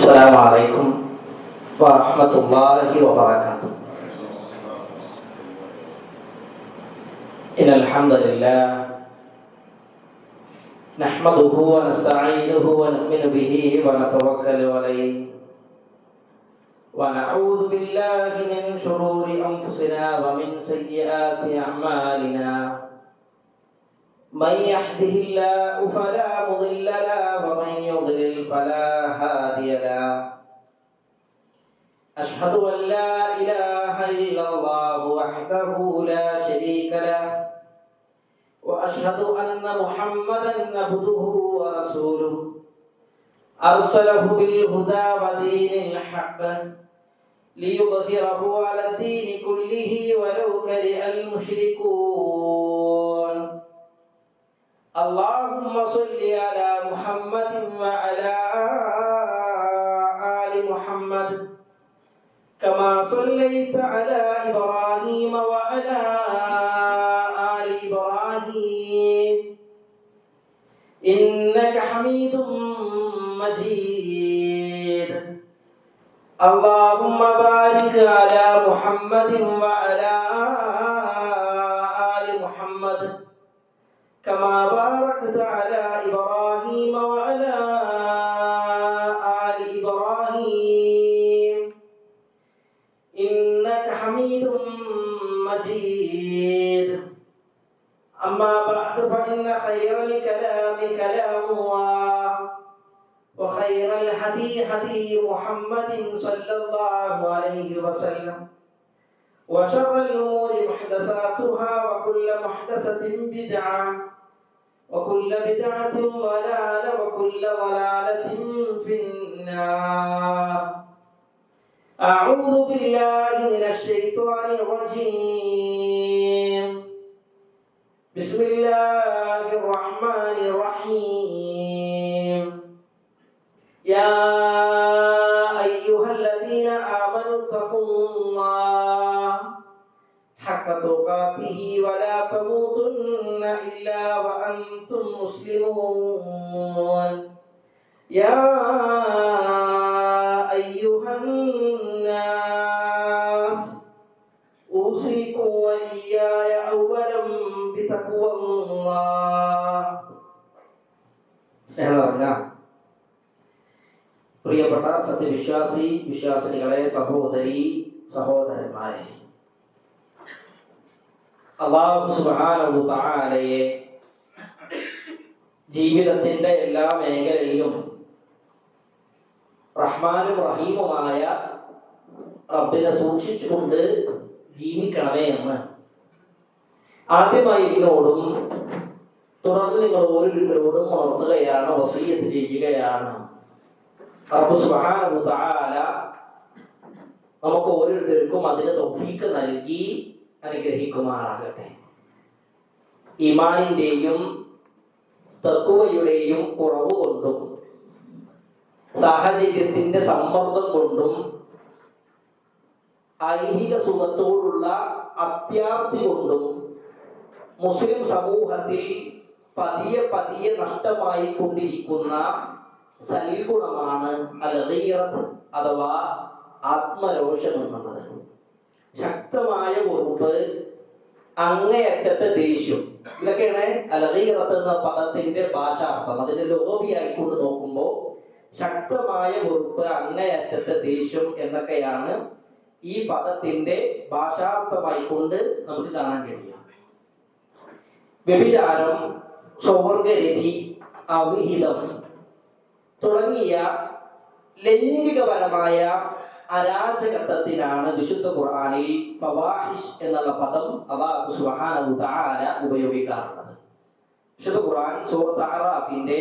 السلام عليكم ورحمة الله وبركاته. إن الحمد لله نحمده ونستعينه ونؤمن به ونتوكل عليه ونعوذ بالله من شرور أنفسنا ومن سيئات أعمالنا. من يهده الله فلا مضل له ومن يضلل فلا هادي له. أشهد أن لا إله إلا الله وحده لا شريك له وأشهد أن محمدا عبده ورسوله أرسله بالهدى ودين الحق ليظهره على الدين كله ولو كره المشركون. اللهم صل على محمد وعلى آل محمد كما صليت على إبراهيم وعلى آل إبراهيم إنك حميد مجيد. اللهم بارك على محمد وعلى آل محمد كما باركت على إبراهيم وعلى آل إبراهيم إنك حميد مجيد. أما بعد فإن خير الكلام كلام الله وخير الهدي هدي محمد صلى الله عليه وسلم وشر الأمور محدثاتها وكل محدثة بدعة وكل بدعة ضلالة وكل ضلالة في النار. أعوذ بالله من الشيطان الرجيم. بسم الله الرحمن الرحيم. يا أيها الذين آمنوا اتقوا الله حق تقاته ولا تموتن إلا وأنتم مسلمون. يا أيها الناس أوصيكم وإياي أولا بتقوى الله. പ്രിയപ്പെട്ട സത്യവിശ്വാസി വിശ്വാസിനികളെ, സഹോദരി സഹോദരന്മാരെ, അല്ലാഹു സുബ്ഹാനഹു തആലയെ ജീവിതത്തിന്റെ എല്ലാ മേഖലയിലും റഹ്മാനും റഹീമുമായ റബ്ബിനെ സൂക്ഷിച്ചുകൊണ്ട് ജീവിക്കണമേ എന്ന് ആദ്യമായി ഇതിനോടും തുടർന്ന് നിങ്ങൾ ഓരോരുത്തരോടും ഉണർത്തുകയാണ്, വസിയ്യത്ത് ചെയ്യുകയാണ്. റബ്ബ് സുബ്ഹാനഹു തആല നമുക്ക് ഓരോരുത്തർക്കും അതിന് തൗഫീഖ് നൽകി അനുഗ്രഹിക്കുമാറാകട്ടെ. ഈമാനിന്റെയും തഖ്വയുടെയും കുറവ് കൊണ്ടും സാഹചര്യത്തിന്റെ സമ്മർദ്ദം കൊണ്ടും ഐഹിക സുഖത്തോടുള്ള അത്യാർത്തി കൊണ്ടും മുസ്ലിം സമൂഹത്തിൽ പതിയെ പതിയെ നഷ്ടമായി കൊണ്ടിരിക്കുന്ന സൽഗുണമാണ് അൽ-ഗീറത്ത് അഥവാ ആത്മരോഷം എന്നുള്ളത്. ശക്തമായ വെറുപ്പ്, അങ്ങേയറ്റത്തെ ദേഷ്യം, ഇതൊക്കെയാണ് അൽ-ഗീറത്ത് എന്ന പദത്തിന്റെ ഭാഷാർത്ഥം. അതിന്റെ ലോബിയായിക്കൊണ്ട് നോക്കുമ്പോൾ ശക്തമായ വെറുപ്പ്, അങ്ങേയറ്റത്തെ ദേഷ്യം എന്നൊക്കെയാണ് ഈ പദത്തിന്റെ ഭാഷാർത്ഥമായി കൊണ്ട് നമുക്ക് കാണാൻ കഴിയും. വ്യഭിചാരം, സ്വവർഗരതി, അവിഹിതം തുടങ്ങിയ ലൈംഗികപരമായ അരാജകത്വത്തിനാണ് വിശുദ്ധ ഖുർആനിൽ ഫവാഹിഷ് എന്നുള്ള പദം അല്ലാഹു സുബ്ഹാനഹു തആല ഉപയോഗിക്കാറുള്ളത്. വിശുദ്ധ ഖുർആൻ സൂറത്ത് അറാഫിന്റെ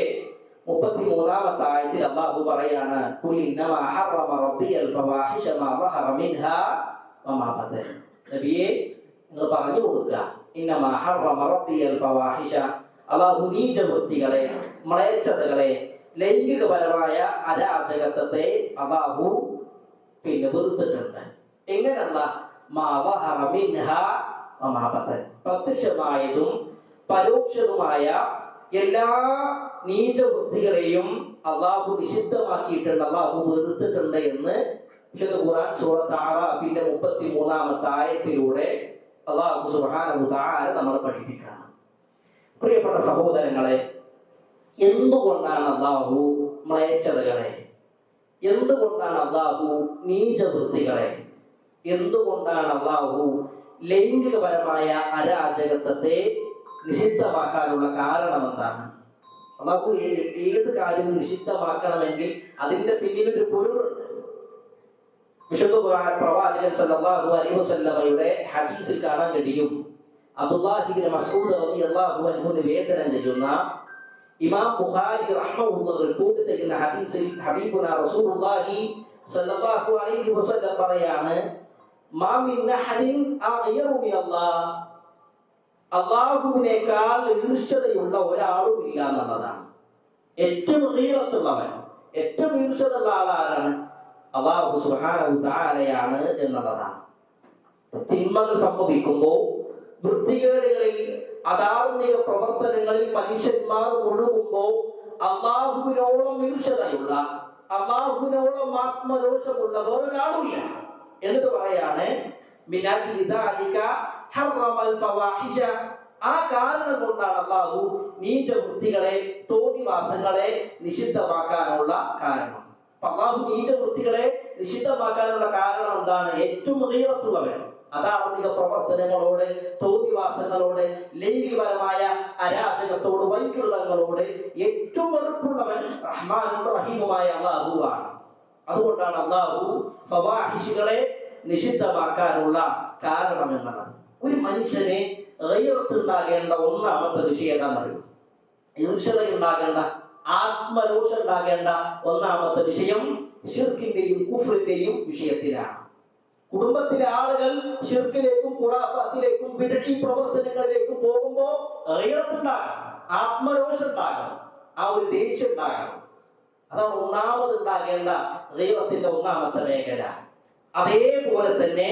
33-ാമത്തെ ആയത്തിൽ അല്ലാഹു പറയാണ്, ഖുൽ ഇന്നമാ ഹറമ റബ്ബിയൽ ഫവാഹിഷ മാ ളഹറ മിൻഹാ വമാ ബതൻ. നബിയേ, നിങ്ങൾ പറഞ്ഞു കൊടുക്കുക, ഇന്നമാ ഹറമ റബ്ബിയൽ ഫവാഹിഷ, അല്ലാഹു നീചവൃത്തികളെ, മ്ലേച്ഛതകളെ, ലൈംഗികപരമായ അരാജകത്വത്തെ അല്ലാഹു വെറുത്തിട്ടുണ്ട്. എങ്ങനെയുള്ള മാ ളഹറ മിൻഹാ വമാ ബതൻ, പ്രത്യക്ഷമായതും പരോക്ഷതുമായ എല്ലാ നീചവൃത്തികളെയും അള്ളാഹു നിഷിദ്ധമാക്കിയിട്ടുണ്ട്, അള്ളാഹു വെറുത്തിട്ടുണ്ട് എന്ന് വിശുദ്ധ ഖുർആൻ സൂറത്ത് അഅറാഫിന്റെ 33-ാമത്തെ ആയത്തിലൂടെ അള്ളാഹു സുബ്ഹാനഹു തആല നമ്മളെ പഠിപ്പിക്കുകയാണ്. പ്രിയപ്പെട്ട സഹോദരങ്ങളെ, എന്തുകൊണ്ടാണ് അള്ളാഹു മ്ലേച്ഛതകളെ, എന്തുകൊണ്ടാണ് അള്ളാഹു നീചവൃത്തികളെ, എന്തുകൊണ്ടാണ് അള്ളാഹു ലൈംഗികപരമായ അരാജകത്വത്തെ നിഷിദ്ധമാക്കാനുള്ള കാരണം എന്താണ്? അള്ളാഹു ഏത് കാര്യം നിഷിദ്ധമാക്കണമെങ്കിൽ അതിന്റെ പിന്നിൽ ഒരു പൊരുളുണ്ട്. വിശുദ്ധ പ്രവാചകൻ സല്ലല്ലാഹു അലൈഹി വസല്ലമയുടെ ഹദീസിൽ കാണാൻ കഴിയും, അബ്ദുല്ലാഹി ഇബ്നു മസ്ഊദ് റളിയല്ലാഹു അൻഹു നിവേദനം ചെയ്യുന്ന ഇമാം ബുഖാരി റഹ്മഹുല്ലാഹ് റിപ്പോർട്ട് ചെയ്യുന്ന ഹദീസിൽ ഹബീബുനാ റസൂലുള്ളാഹി സല്ലല്ലാഹു അലൈഹി വസല്ലം പറയാണ്, മാ മിൻ അഹദിൻ അഗ്യറു മിനല്ലാഹ്, അല്ലാഹുവിനേക്കാൾ ഈർഷ്യതയുള്ള ഒരാളും ഇല്ല എന്നുള്ളതാണ്. ഏറ്റവും ഗീറത്തുള്ളവൻ, ഏറ്റവും ഈർഷ്യതയുള്ള ആളാരാണ്? അല്ലാഹു സുബ്ഹാനഹു തആലയാണ് എന്നുള്ളതാണ്. തിന്മകൾ സംഭവിക്കുമ്പോൾ, വൃത്തികേടുകളിൽ, അധാർമിക പ്രവർത്തനങ്ങളിൽ മനുഷ്യന്മാർ മുഴുകുമ്പോൾ അല്ലാഹുവിനോളം ഈർഷ്യതയുള്ള, അല്ലാഹുവിനോളം ആത്മരോഷമുള്ള വേറൊരാളുമില്ല. എന്നിട്ട് പറയാണ്, മിനഅജ്ലി ദാലിക ഹറമൽ ഫവാഹിഷ, ആ കാരണം കൊണ്ടാണ് അല്ലാഹു നീചവൃത്തികളെ, തോന്നിവാസങ്ങളെ നിഷിദ്ധമാക്കാനുള്ള കാരണം. അല്ലാഹു നീചവൃത്തികളെ നിഷിദ്ധമാക്കാനുള്ള കാരണം എന്താണ്? ഏറ്റവും ഗീറത്തുള്ളവൻ, അധാർമിക പ്രവർത്തനങ്ങളോട്, തോന്നിവാസങ്ങളോട്, ലൈംഗികപരമായ അരാജകത്തോട്, വൈകൃതങ്ങളോട് ഏറ്റവും വെറുപ്പുള്ളവൻ റഹ്മാനും റഹീമുമായ അല്ലാഹുവാണ്. അതുകൊണ്ടാണ് അല്ലാഹു ഫവാഹിഷുകളെ നിഷിദ്ധമാക്കാനുള്ള കാരണം എന്നുള്ളത്. ഒരു മനുഷ്യനെ ഗൈറത്തുണ്ടാകേണ്ട ഒന്നാമത്തെ വിഷയം എന്താണെന്നറിയോ? ഈർഷ്യതയുണ്ടാകേണ്ട, ആത്മരോഷം ഉണ്ടാകേണ്ട ഒന്നാമത്തെ വിഷയം ശിർക്കിന്റെയും കുഫ്റിന്റെയും വിഷയത്തിലാണ്. കുടുംബത്തിലെ ആളുകൾ ശിർക്കിലേക്കും ഖുറാഫാത്തിലേക്കും വിദഗ്ധി പ്രവർത്തനങ്ങളിലേക്കും പോകുമ്പോൾ ഗൈറത്തുണ്ടാകണം, ആത്മരോഷം ഉണ്ടാകണം, ആ ഒരു ദേഷ്യം ഉണ്ടാകണം. അതാണ് ഒന്നാമത് ഉണ്ടാകേണ്ട ഗൈറത്തിന്റെ ഒന്നാമത്തെ മേഖല. അതേപോലെ തന്നെ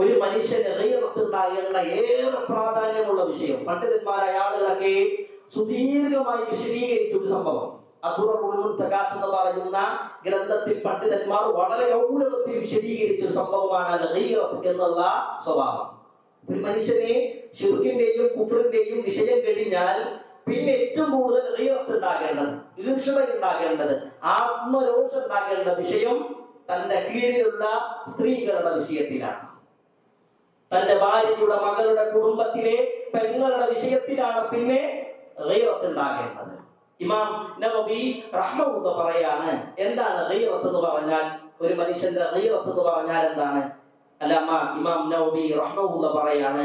ഒരു മനുഷ്യന് ഗൈറത്ത് ഉണ്ടാകേണ്ട ഏറെ പ്രാധാന്യമുള്ള വിഷയം, പണ്ഡിതന്മാരായ ആളുകളൊക്കെ സുദീർഘമായി വിശദീകരിച്ച ഒരു സംഭവം, അദ്ദുററുൽ മുൻതഖാത്ത് എന്ന് പറയുന്ന ഗ്രന്ഥത്തിൽ പണ്ഡിതന്മാർ വളരെ ഗൗരവത്തിൽ വിശദീകരിച്ച ഒരു സംഭവമാണ് ഗൈറത്ത് എന്നുള്ള സ്വഭാവം. ഒരു മനുഷ്യനെ ശിർക്കിന്റെയും കുഫ്റിന്റെയും വിഷയം കഴിഞ്ഞാൽ പിന്നെ ഏറ്റവും കൂടുതൽ ഗൈറത്ത് ഉണ്ടാകേണ്ടത്, ഈർഷ്യത ഉണ്ടാകേണ്ടത്, ആത്മരോഷം ഉണ്ടാകേണ്ട വിഷയം തന്റെ കീഴിലുള്ള സ്ത്രീകളുടെ വിഷയത്തിലാണ്, തന്റെ ഭാര്യയുടെ, മകളുടെ, കുടുംബത്തിലെ പെങ്ങളുടെ വിഷയത്തിലാണ് പിന്നെ ഗൈറത്ത് ഉണ്ടാകേണ്ടത്. ഇമാം നവവി റഹ്മഹുല്ലാഹ് പറയാണ്, എന്താണ് ഗൈറത്ത് എന്ന് പറഞ്ഞാൽ? ഒരു മനുഷ്യന്റെ ഗൈറത്ത് എന്ന് പറഞ്ഞാൽ എന്താണ്? അല്ലാമ ഇമാം നവവി റഹ്മഹുല്ലാഹ് പറയാണ്,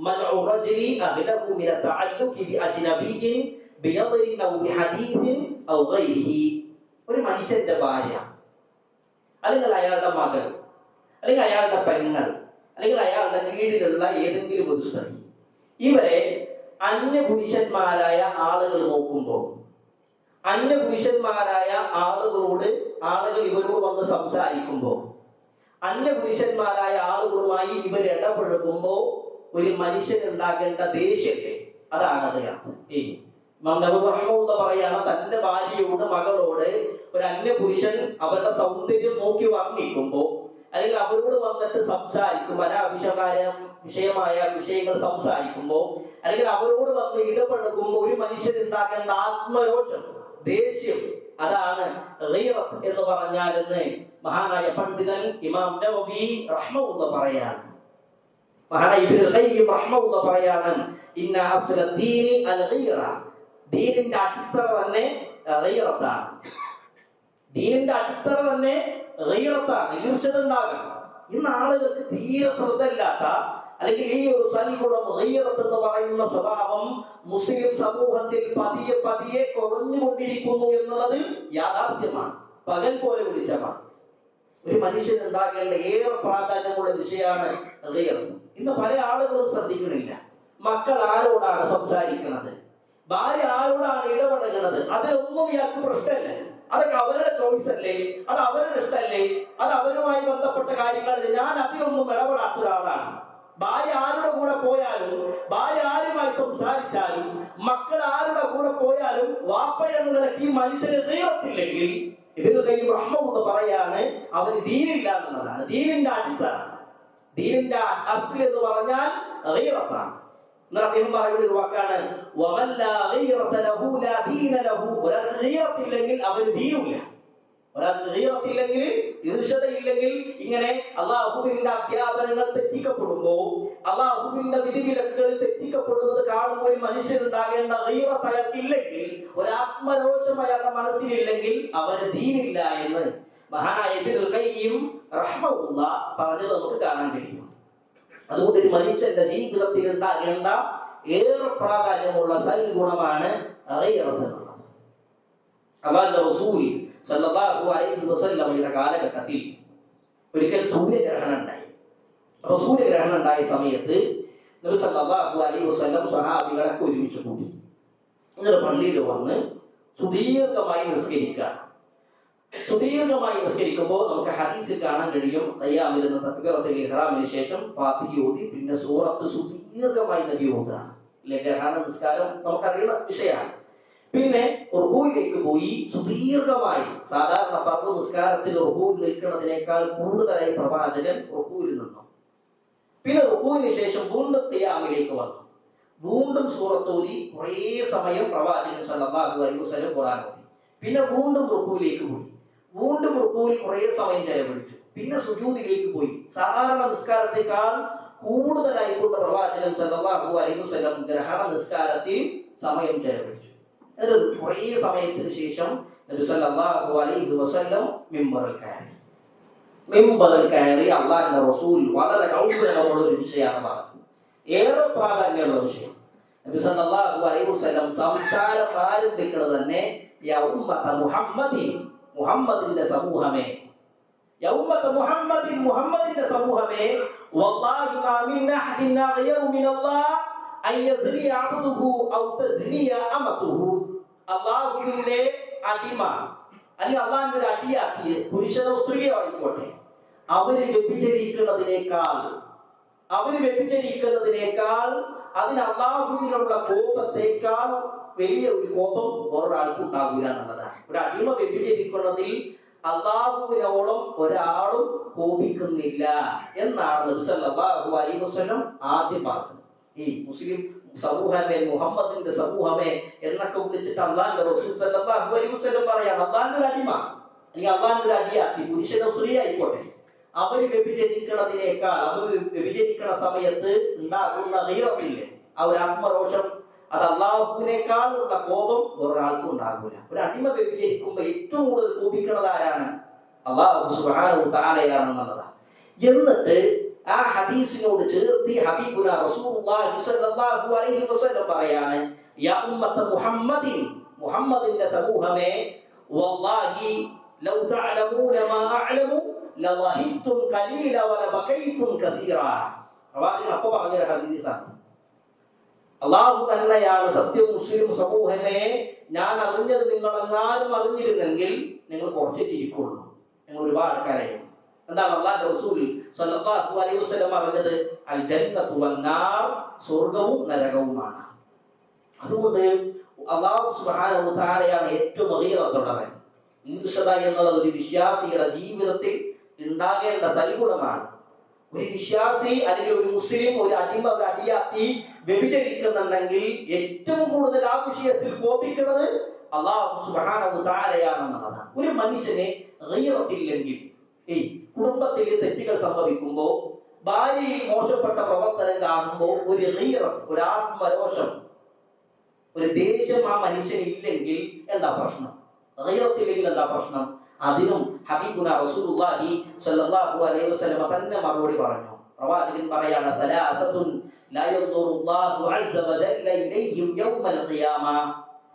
മൻഉ റജുലി അഹ്ലഹു മിന തഅല്ലുഖി ബി അജ്നബിയിൻ ബിനദരിൻ ഔ ബിഹദീസിൻ ഔ ഗൈരിഹി. ഒരു മനുഷ്യന്റെ ഭാര്യ, അല്ലെങ്കിൽ അയാളുടെ മകൾ, അല്ലെങ്കിൽ അയാളുടെ പെങ്ങൾ, അല്ലെങ്കിൽ അയാളുടെ കീഴിലുള്ള ഏതെങ്കിലും ഒരു സ്ത്രീ, ഇവരെ അന്യപുരുഷന്മാരായ ആളുകൾ നോക്കുമ്പോൾ, അന്യപുരുഷന്മാരായ ആളുകളോട് ആളുകൾ ഇവരോട് വന്ന് സംസാരിക്കുമ്പോൾ, അന്യപുരുഷന്മാരായ ആളുകളുമായി ഇവർ ഇടപഴകുമ്പോൾ ഒരു മനുഷ്യൻ ഉണ്ടാകേണ്ട ദേഷ്യത്തെ, അതാണ് പറയാണ്, തന്റെ ഭാര്യയോട്, മകളോട് ഒരു അന്യപുരുഷൻ അവരുടെ സൗന്ദര്യം നോക്കി വർണ്ണിക്കുമ്പോ, അല്ലെങ്കിൽ അവരോട് വന്നിട്ട് സംസാരിക്കുമ്പോൾ, വിഷയമായ വിഷയങ്ങൾ സംസാരിക്കുമ്പോൾ, അല്ലെങ്കിൽ അവരോട് വന്ന് ഇടപഴകുമ്പോൾ ഒരു മനുഷ്യൻ ഉണ്ടാകേണ്ട ആത്മരോഷം, ദേഷ്യം, അതാണ് ഗൈറത്ത് എന്ന് പറഞ്ഞാലെന്ന് മഹാനായ പണ്ഡിതൻ ഇമാം നവവി റഹ്മഹുല്ലാഹ് പറയാണ്. മഹാനായ ഇബ്നുൽ ഖയ്യിം റഹ്മഹുല്ലാഹ് പറയാണ്, ഇന്ന അസ്ല ദീനി അൽ ഗൈറ, ദീനിന്റെ അടിത്തറ തന്നെ ഗൈറത്താണ്. ദീനിന്റെ അടിത്തറ തന്നെ ഗൈറത്താണ്, ഈർഷ്യത ഉണ്ടാകണം. ഇന്ന് ആളുകൾക്ക് തീരെ ശ്രദ്ധയില്ലാത്ത, അല്ലെങ്കിൽ ഈ ഒരു സൽഗുണം ഗൈറത്ത് എന്ന് പറയുന്ന സ്വഭാവം മുസ്ലിം സമൂഹത്തിൽ പതിയെ പതിയെ കുറഞ്ഞുകൊണ്ടിരിക്കുന്നു എന്നുള്ളത് യാഥാർത്ഥ്യമാണ്, പകൽ പോലെ വിളിച്ചമാണ്. ഒരു മനുഷ്യൻ ഉണ്ടാകേണ്ട ഏറെ പ്രാധാന്യമുള്ള വിഷയമാണ് ഗൈറത്ത്. ഇന്ന് പല ആളുകളും ശ്രദ്ധിക്കുന്നില്ല. മക്കൾ ആരോടാണ് സംസാരിക്കുന്നത്, ഭാര്യ ആരോടാണ് ഇടപെടുന്നത്, അതിലൊന്നും ഇയാൾക്ക് പ്രശ്നമില്ല. അതൊക്കെ അവരുടെ ചോയ്സ് അല്ലേ, അത് അവരുടെ ഇഷ്ടമല്ലേ, അത് അവരുമായി ബന്ധപ്പെട്ട കാര്യങ്ങളിൽ ഞാൻ അതിലൊന്നും ഇടപെടാത്ത ഒരാളാണ്. ഭാര്യ ആരുടെ കൂടെ പോയാലും, ഭാര്യ ആരുമായി സംസാരിച്ചാലും, മക്കൾ ആരുടെ കൂടെ പോയാലും വാപ്പ എന്ന നിലയ്ക്ക് ഈ മനുഷ്യന് ഗീറത്തില്ലെങ്കിൽ ഇബ്നുൽ ഖയ്യിം റഹ്മത്തുള്ളാഹി പറയാണ് അവന് ദീനില്ല എന്നുള്ളതാണ്. ദീനിന്റെ അടിത്തറ, ദീനിന്റെ അസ്ൽ എന്ന് പറഞ്ഞാൽ ഗീറത്താണ്. എന്നാൽ അദ്ദേഹം പറയുന്ന ഒരു വാക്കാണ് വമൻ ലാ ഗീറത ലഹു ലാ ദീന ലഹു. ഒരാൾക്ക് ഗീറത്തില്ലെങ്കിൽ അവന് ദീനില്ല. ഒരാൾക്ക് ഗീറത്തില്ലെങ്കിൽ, ഈർഷ്യതയില്ലെങ്കിൽ, ഇങ്ങനെ അള്ളാഹുവിന്റെ അധ്യാപനങ്ങൾ തെറ്റിക്കപ്പെടുമ്പോൾ, അള്ളാഹുവിന്റെ വിധിവിലക്കുകൾ തെറ്റിക്കപ്പെടുന്നത് കാണുമ്പോൾ ഒരു മനുഷ്യനുണ്ടാകേണ്ട ഗീറത്ത് അയാൾക്കില്ലെങ്കിൽ, ഒരാത്മരോഷം അയാളുടെ മനസ്സിലില്ലെങ്കിൽ അവന് ദീനില്ല എന്ന് മഹാനായ ഇബ്നുൽ ഖയ്യിം റഹ്മത്തുള്ളാഹി പറഞ്ഞത് നമുക്ക് കാണാൻ കഴിയും. അതുകൊണ്ട് ഒരു മനുഷ്യന്റെ ജീവിതത്തിൽ ഉണ്ടാകേണ്ട ഏറെ പ്രാധാന്യമുള്ള സൽഗുണമാണ് ഗീറത്ത് എന്നുള്ളത്. അല്ലാഹുവിന്റെ റസൂൽ സല്ലല്ലാഹു അലൈഹി വസല്ലമയുടെ കാലഘട്ടത്തിൽ ഒരിക്കൽ സൂര്യഗ്രഹണം ഉണ്ടായി. അപ്പോൾ സൂര്യഗ്രഹണം ഉണ്ടായ സമയത്ത് നബി സല്ലല്ലാഹു അലൈഹി വസല്ലം സ്വഹാബികളൊക്കെ ഒരുമിച്ച് കൂടി എന്നിട്ട് പള്ളിയിൽ വന്ന് സുദീർഘമായി നിസ്കരിക്കുക. സുദീർഘമായി നിസ്കരിക്കുമ്പോൾ നമുക്ക് ഹദീസിൽ കാണാൻ കഴിയും, ഖിയാമിൽ നിന്ന് തക്ബീറത്തുൽ ഇഹ്റാമിന് ശേഷം ഫാത്തിഹ ഓതി പിന്നെ സൂറത്ത് സുദീർഘമായി നബി ഓതുകയാണ്. ഗ്രഹണ നിസ്കാരം നമുക്കറിയുന്ന വിഷയമാണ്. പിന്നെ റുകൂയിലേക്ക് പോയി സുദീർഘമായി, സാധാരണ ഫർദ് നിസ്കാരത്തിൽ റുകൂയിൽ നിൽക്കുന്നതിനേക്കാൾ കൂടുതലായി പ്രവാചകൻ റുകൂയിൽ നിന്നു. പിന്നെ റുകൂവിന് ശേഷം വീണ്ടും ഖിയാമിലേക്ക് വന്നു. വീണ്ടും സൂറത്ത് ഓതി കുറേ സമയം പ്രവാചകൻ സല്ലല്ലാഹു അലൈഹി വസല്ലം ഖുർആൻ ഓതി. പിന്നെ വീണ്ടും റുകൂയിലേക്ക് പോയി. വീണ്ടും റുകൂയിൽ കുറേ സമയം ചെലവഴിച്ചു. പിന്നെ സുജൂദിലേക്ക് പോയി. സാധാരണ നിസ്കാരത്തെക്കാൾ കൂടുതലായിക്കൊണ്ട് പ്രവാചകൻ സല്ലല്ലാഹു അലൈഹി വസല്ലം ഗ്രഹണ നിസ്കാരത്തിൽ സമയം ചെലവഴിച്ചു. കുറേ സമയത്തിന് ശേഷം നബി സല്ലല്ലാഹു അലൈഹി വസല്ലം മിമ്പറിൽ കയറി. മിമ്പറിൽ കയറി അല്ലാഹുവിന്റെ റസൂൽ വളരെ ഗൗരവമുള്ള ഒരു വിഷയമാണ് പറഞ്ഞത്, ഏറെ പ്രാധാന്യമുള്ള വിഷയം. നബി സല്ലല്ലാഹു അലൈഹി വസല്ലം സംസാരം ആരംഭിക്കുന്നത് തന്നെ യാ ഉമ്മത മുഹമ്മദിൻ, മുഹമ്മദിന്റെ സമൂഹമേ, യാ ഉമ്മത മുഹമ്മദിൻ, മുഹമ്മദിന്റെ സമൂഹമേ, വല്ലാഹി മാ മിൻ അഹദിൻ അഗ്യറു മിനല്ലാഹ് അൻ യസ്നി അബ്ദുഹു ഔ തസ്നി അമതുഹു. അല്ലാഹുവിന്റെ അടിമ അല്ലെങ്കിൽ അല്ലാഹുവിന്റെ ഒരു അടിയാക്കിയ പുരുഷനോ സ്ത്രീയോ ആയിക്കോട്ടെ, അവര് വ്യഭിചരിക്കുന്നതിനേക്കാൾ അതിന് അല്ലാഹുവിനുള്ള കോപത്തേക്കാൾ വലിയ ഒരു കോപം വേറൊരാൾക്കും ഉണ്ടാകില്ല എന്നുള്ളതാണ്. ഒരു അടിമ വ്യഭിചരിക്കുന്നതിൽ അല്ലാഹുവിനോളം ഒരാളും കോപിക്കുന്നില്ല എന്നാണ് നബി സല്ലല്ലാഹു അലൈഹി വസല്ലം ആദ്യം പറഞ്ഞത്. ഈ മുസ്ലിം സമൂഹമേ, മുഹമ്മദിന്റെ സമൂഹമേ എന്നൊക്കെ വിളിച്ചിട്ട് അല്ലാഹുവിന്റെ റസൂൽ സല്ലല്ലാഹു അലൈഹി വസല്ലം പറയാണ്, അല്ലാഹുവിന്റെ അടിമ അല്ലെങ്കിൽ അല്ലാഹുവിന്റെ അടിയാക്കി പുരുഷനോ സ്ത്രീ ആയിക്കോട്ടെ, അവര് വ്യഭിചരിക്കുന്നതിനേക്കാൾ, അവർ വ്യഭിചരിക്കുന്ന സമയത്ത് ഉണ്ടാകുന്ന ഗീറത്തില്ലേ, ആ ഒരു ആത്മരോഷം, അത് അല്ലാഹുവിനേക്കാളുള്ള കോപം വേറൊരാൾക്കും ഉണ്ടാകില്ല. ഒരു അടിമ വ്യഭിചരിക്കുമ്പോൾ ഏറ്റവും കൂടുതൽ കോപിക്കുന്നത് ആരാണ്? അല്ലാഹു സുബ്ഹാനഹു തആലയാണെന്നുള്ളതാണ്. എന്നിട്ട് ആ ഹദീസിനോട് ചേർത്ത് ഹബീബുനാ റസൂലുള്ളാഹി സ്വല്ലല്ലാഹു അലൈഹി വസല്ലം പറയാണ്, യാ ഉമ്മത മുഹമ്മദിൻ, മുഹമ്മദിന്റെ സമൂഹമേ, വല്ലാഹി ലൗ തഅലമൂന മാ അഅലമു ലവഹിത്തും ഖലീല വലബകൈതും കസീറ. പ്രവാചകൻ അപ്പോൾ പറഞ്ഞ ഹദീസാണ്. അല്ലാഹു തന്നെയാണ് സത്യം. മുസ്ലിം സമൂഹമേ, ഞാൻ അറിഞ്ഞത് നിങ്ങളെങ്ങാനും അറിഞ്ഞിരുന്നെങ്കിൽ നിങ്ങൾ കുറച്ച് ചിരിക്കുള്ളൂ, നിങ്ങൾ ഒരുപാട് കരയും. എന്താണ് അല്ലാഹുവിന്റെ റസൂൽ സ്വല്ലല്ലാഹു അലൈഹി വസല്ലം പറഞ്ഞത്? അൽ ജന്നത്തു വന്നാർ, സ്വർഗ്ഗവും നരകവുമാണ്. അതുകൊണ്ട് അല്ലാഹു സുബ്ഹാനഹു തആലയാണ് ഏറ്റവും ഗീറത്തുള്ളവൻ. ഈർഷ്യത എന്നുള്ളത് ഒരു വിശ്വാസിയുടെ ജീവിതത്തിൽ ഉണ്ടാകേണ്ട സൽഗുണമാണ്. ഒരു വിശ്വാസി അല്ലെങ്കിൽ ഒരു മുസ്ലിം, ഒരു അടിമ, ഒരു അടിയാത്തി വ്യഭിചരിക്കുന്നുണ്ടെങ്കിൽ ഏറ്റവും കൂടുതൽ ആ വിഷയത്തിൽ കോപിക്കുന്നത് അല്ലാഹു സുബ്ഹാനഹു തആലയാണെന്നുള്ളതാണ്. ഒരു മനുഷ്യനെ ഗീറത്തില്ലെങ്കിൽ, കുടുംബത്തിൽ തെറ്റുകൾ സംഭവിക്കുമ്പോൾ, ഭാര്യയിൽ മോശപ്പെട്ട പ്രവർത്തനം കാണുമ്പോൾ ഒരു ഗീറത്ത്, ഒരു ആത്മരോഷം, ഒരു ദേഷ്യം ആ മനുഷ്യനില്ലെങ്കിൽ എന്താ പ്രശ്നം? ഗീറത്തില്ലെങ്കിൽ എന്താ പ്രശ്നം? അതിനും ഹബീബുനാ റസൂലുള്ളാഹി സ്വല്ലല്ലാഹു അലൈഹി വസല്ലം തന്നെ മറുപടി പറഞ്ഞു. പ്രവാചകൻ പറയാണ്, സലാസത്തുൻ ലാ യൻദുറുല്ലാഹു അസ്സ വജല്ല ഇലൈഹിം യൗമൽ ഖിയാമ.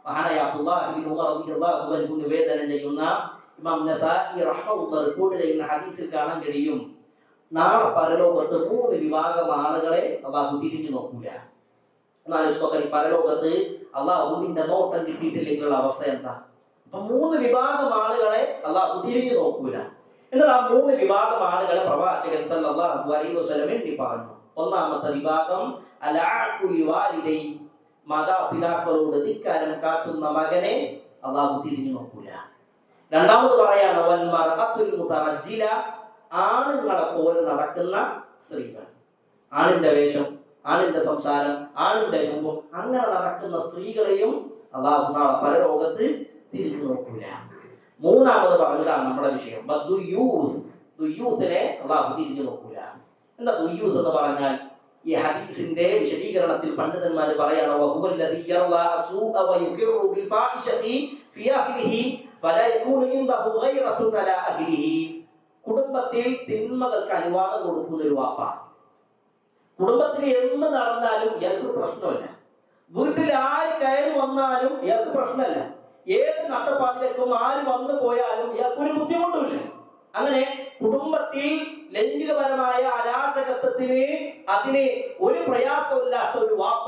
മഹാനായ അബ്ദുല്ലാഹി ഇബ്നു ഉമർ റളിയല്ലാഹു അൻഹു നിവേദനം ചെയ്യുന്ന ഇമാം നസായി റഹ്മത്തുള്ളാഹി റിപ്പോർട്ട് ചെയ്യുന്ന ഹദീസിൽ കാണാൻ കഴിയും, നാളെ പരലോകത്ത് 3 വിഭാഗം ആളുകളെ അല്ലാഹു തിരിഞ്ഞു നോക്കൂല. എന്നാലും പരലോകത്ത് അല്ലാഹുവിന്റെ നോട്ടം കിട്ടിയിട്ടില്ലെങ്കിലുള്ള അവസ്ഥ എന്താ? അപ്പൊ 3 വിഭാഗം ആളുകളെ അല്ലാഹു തിരിഞ്ഞു നോക്കൂല. എന്നാൽ ആ 3 വിഭാഗം ആളുകളെ പ്രവാചകൻ സല്ലല്ലാഹു അലൈഹി വസല്ലം എണ്ണി പറഞ്ഞു. ഒന്നാമത്തെ വിഭാഗം അൽആഖു ലിവാലിദൈ, മാതാപിതാക്കളോട് ധിക്കാരം കാട്ടുന്ന മകനെ അള്ളാഹു തിരിഞ്ഞു നോക്കൂല. രണ്ടാമത് പറയാണ് വൽ മർഅത്തുൽ മുതറജ്ജില, ആണുങ്ങളെ പോലെ നടക്കുന്ന സ്ത്രീകൾ, ആണിന്റെ വേഷം, ആണിന്റെ സംസാരം, ആണിന്റെ രൂപം, അങ്ങനെ നടക്കുന്ന സ്ത്രീകളെയും അള്ളാഹു നാളെ പരലോകത്ത് തിരിഞ്ഞു നോക്കൂല. മൂന്നാമത് പറഞ്ഞതാണ് നമ്മുടെ വിഷയം, ദുയ്യൂസിനെ അള്ളാഹു തിരിഞ്ഞു നോക്കൂല. എന്താ ദുയ്യൂസ് എന്ന് പറഞ്ഞാൽ? ഈ ഹദീസിന്റെ വിശദീകരണത്തിൽ പണ്ഡിതന്മാർ പറയാണ് വഹുവല്ലദീ യർലാ അസൂഅ വയുഖിറു ബിൽ ഫാഹിശതി ഫീ അഹ്ലിഹി ഫലാ യകൂനു ഇൻദഹു ഗൈറത്തുൻ അലാ അഹ്ലിഹി. കുടുംബത്തിൽ തിന്മകൾക്ക് അനുവാദം കൊടുക്കുന്ന ഒരു വാപ്പ, കുടുംബത്തിൽ എന്ത് നടന്നാലും ഇയാൾക്ക് പ്രശ്നമില്ല, വീട്ടിൽ ആര് കയറി വന്നാലും ഇയാൾക്ക് പ്രശ്നമല്ല, ഏത് നട്ടപ്പാതിലേക്കും ആര് വന്നു പോയാലും ഇയാൾക്കൊരു ബുദ്ധിമുട്ടുമില്ല. അങ്ങനെ കുടുംബത്തിൽ ലൈംഗികപരമായ അരാജകത്വത്തിന് അതിന് ഒരു പ്രയാസമില്ലാത്ത ഒരു വാപ്പ,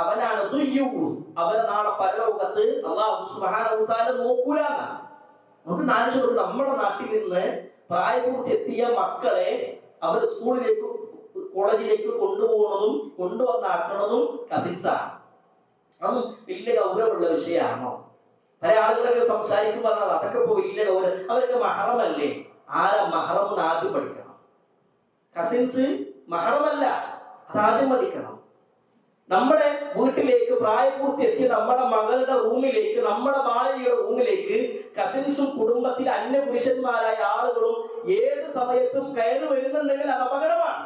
അവനാണ് ദുയ്യൂസ്. അവരെ നാളെ പരലോകത്ത് അല്ലാഹു സുബ്ഹാനഹു വ തആല നോക്കൂല. നമുക്ക് നാലിച്ചു കൊടുത്ത് നമ്മുടെ നാട്ടിൽ നിന്ന് പ്രായപൂർത്തി എത്തിയ മക്കളെ അവർ സ്കൂളിലേക്ക് കോളേജിലേക്ക് കൊണ്ടുപോകുന്നതും കൊണ്ടുവന്നാക്കുന്നതും കസിൻസാണ്. അതൊന്നും വലിയ ഗൗരവമുള്ള വിഷയമാണോ? പല ആളുകളൊക്കെ സംസാരിക്കും പറഞ്ഞത് അതൊക്കെ വലിയ ഗൗരവം, അവരൊക്കെ മഹറമല്ലേ? ആരാ മഹറം എന്ന് ആദ്യം പഠിക്കണം. കസിൻസ് മഹറമല്ല, അതാദ്യം പഠിക്കണം. നമ്മുടെ വീട്ടിലേക്ക് പ്രായപൂർത്തി എത്തിയ നമ്മുടെ മകളുടെ റൂമിലേക്ക്, നമ്മുടെ ഭാര്യയുടെ റൂമിലേക്ക് കസിൻസും കുടുംബത്തിൽ അന്യപുരുഷന്മാരായ ആളുകളും ഏത് സമയത്തും കയറി വരുന്നുണ്ടെങ്കിൽ അത് അപകടമാണ്.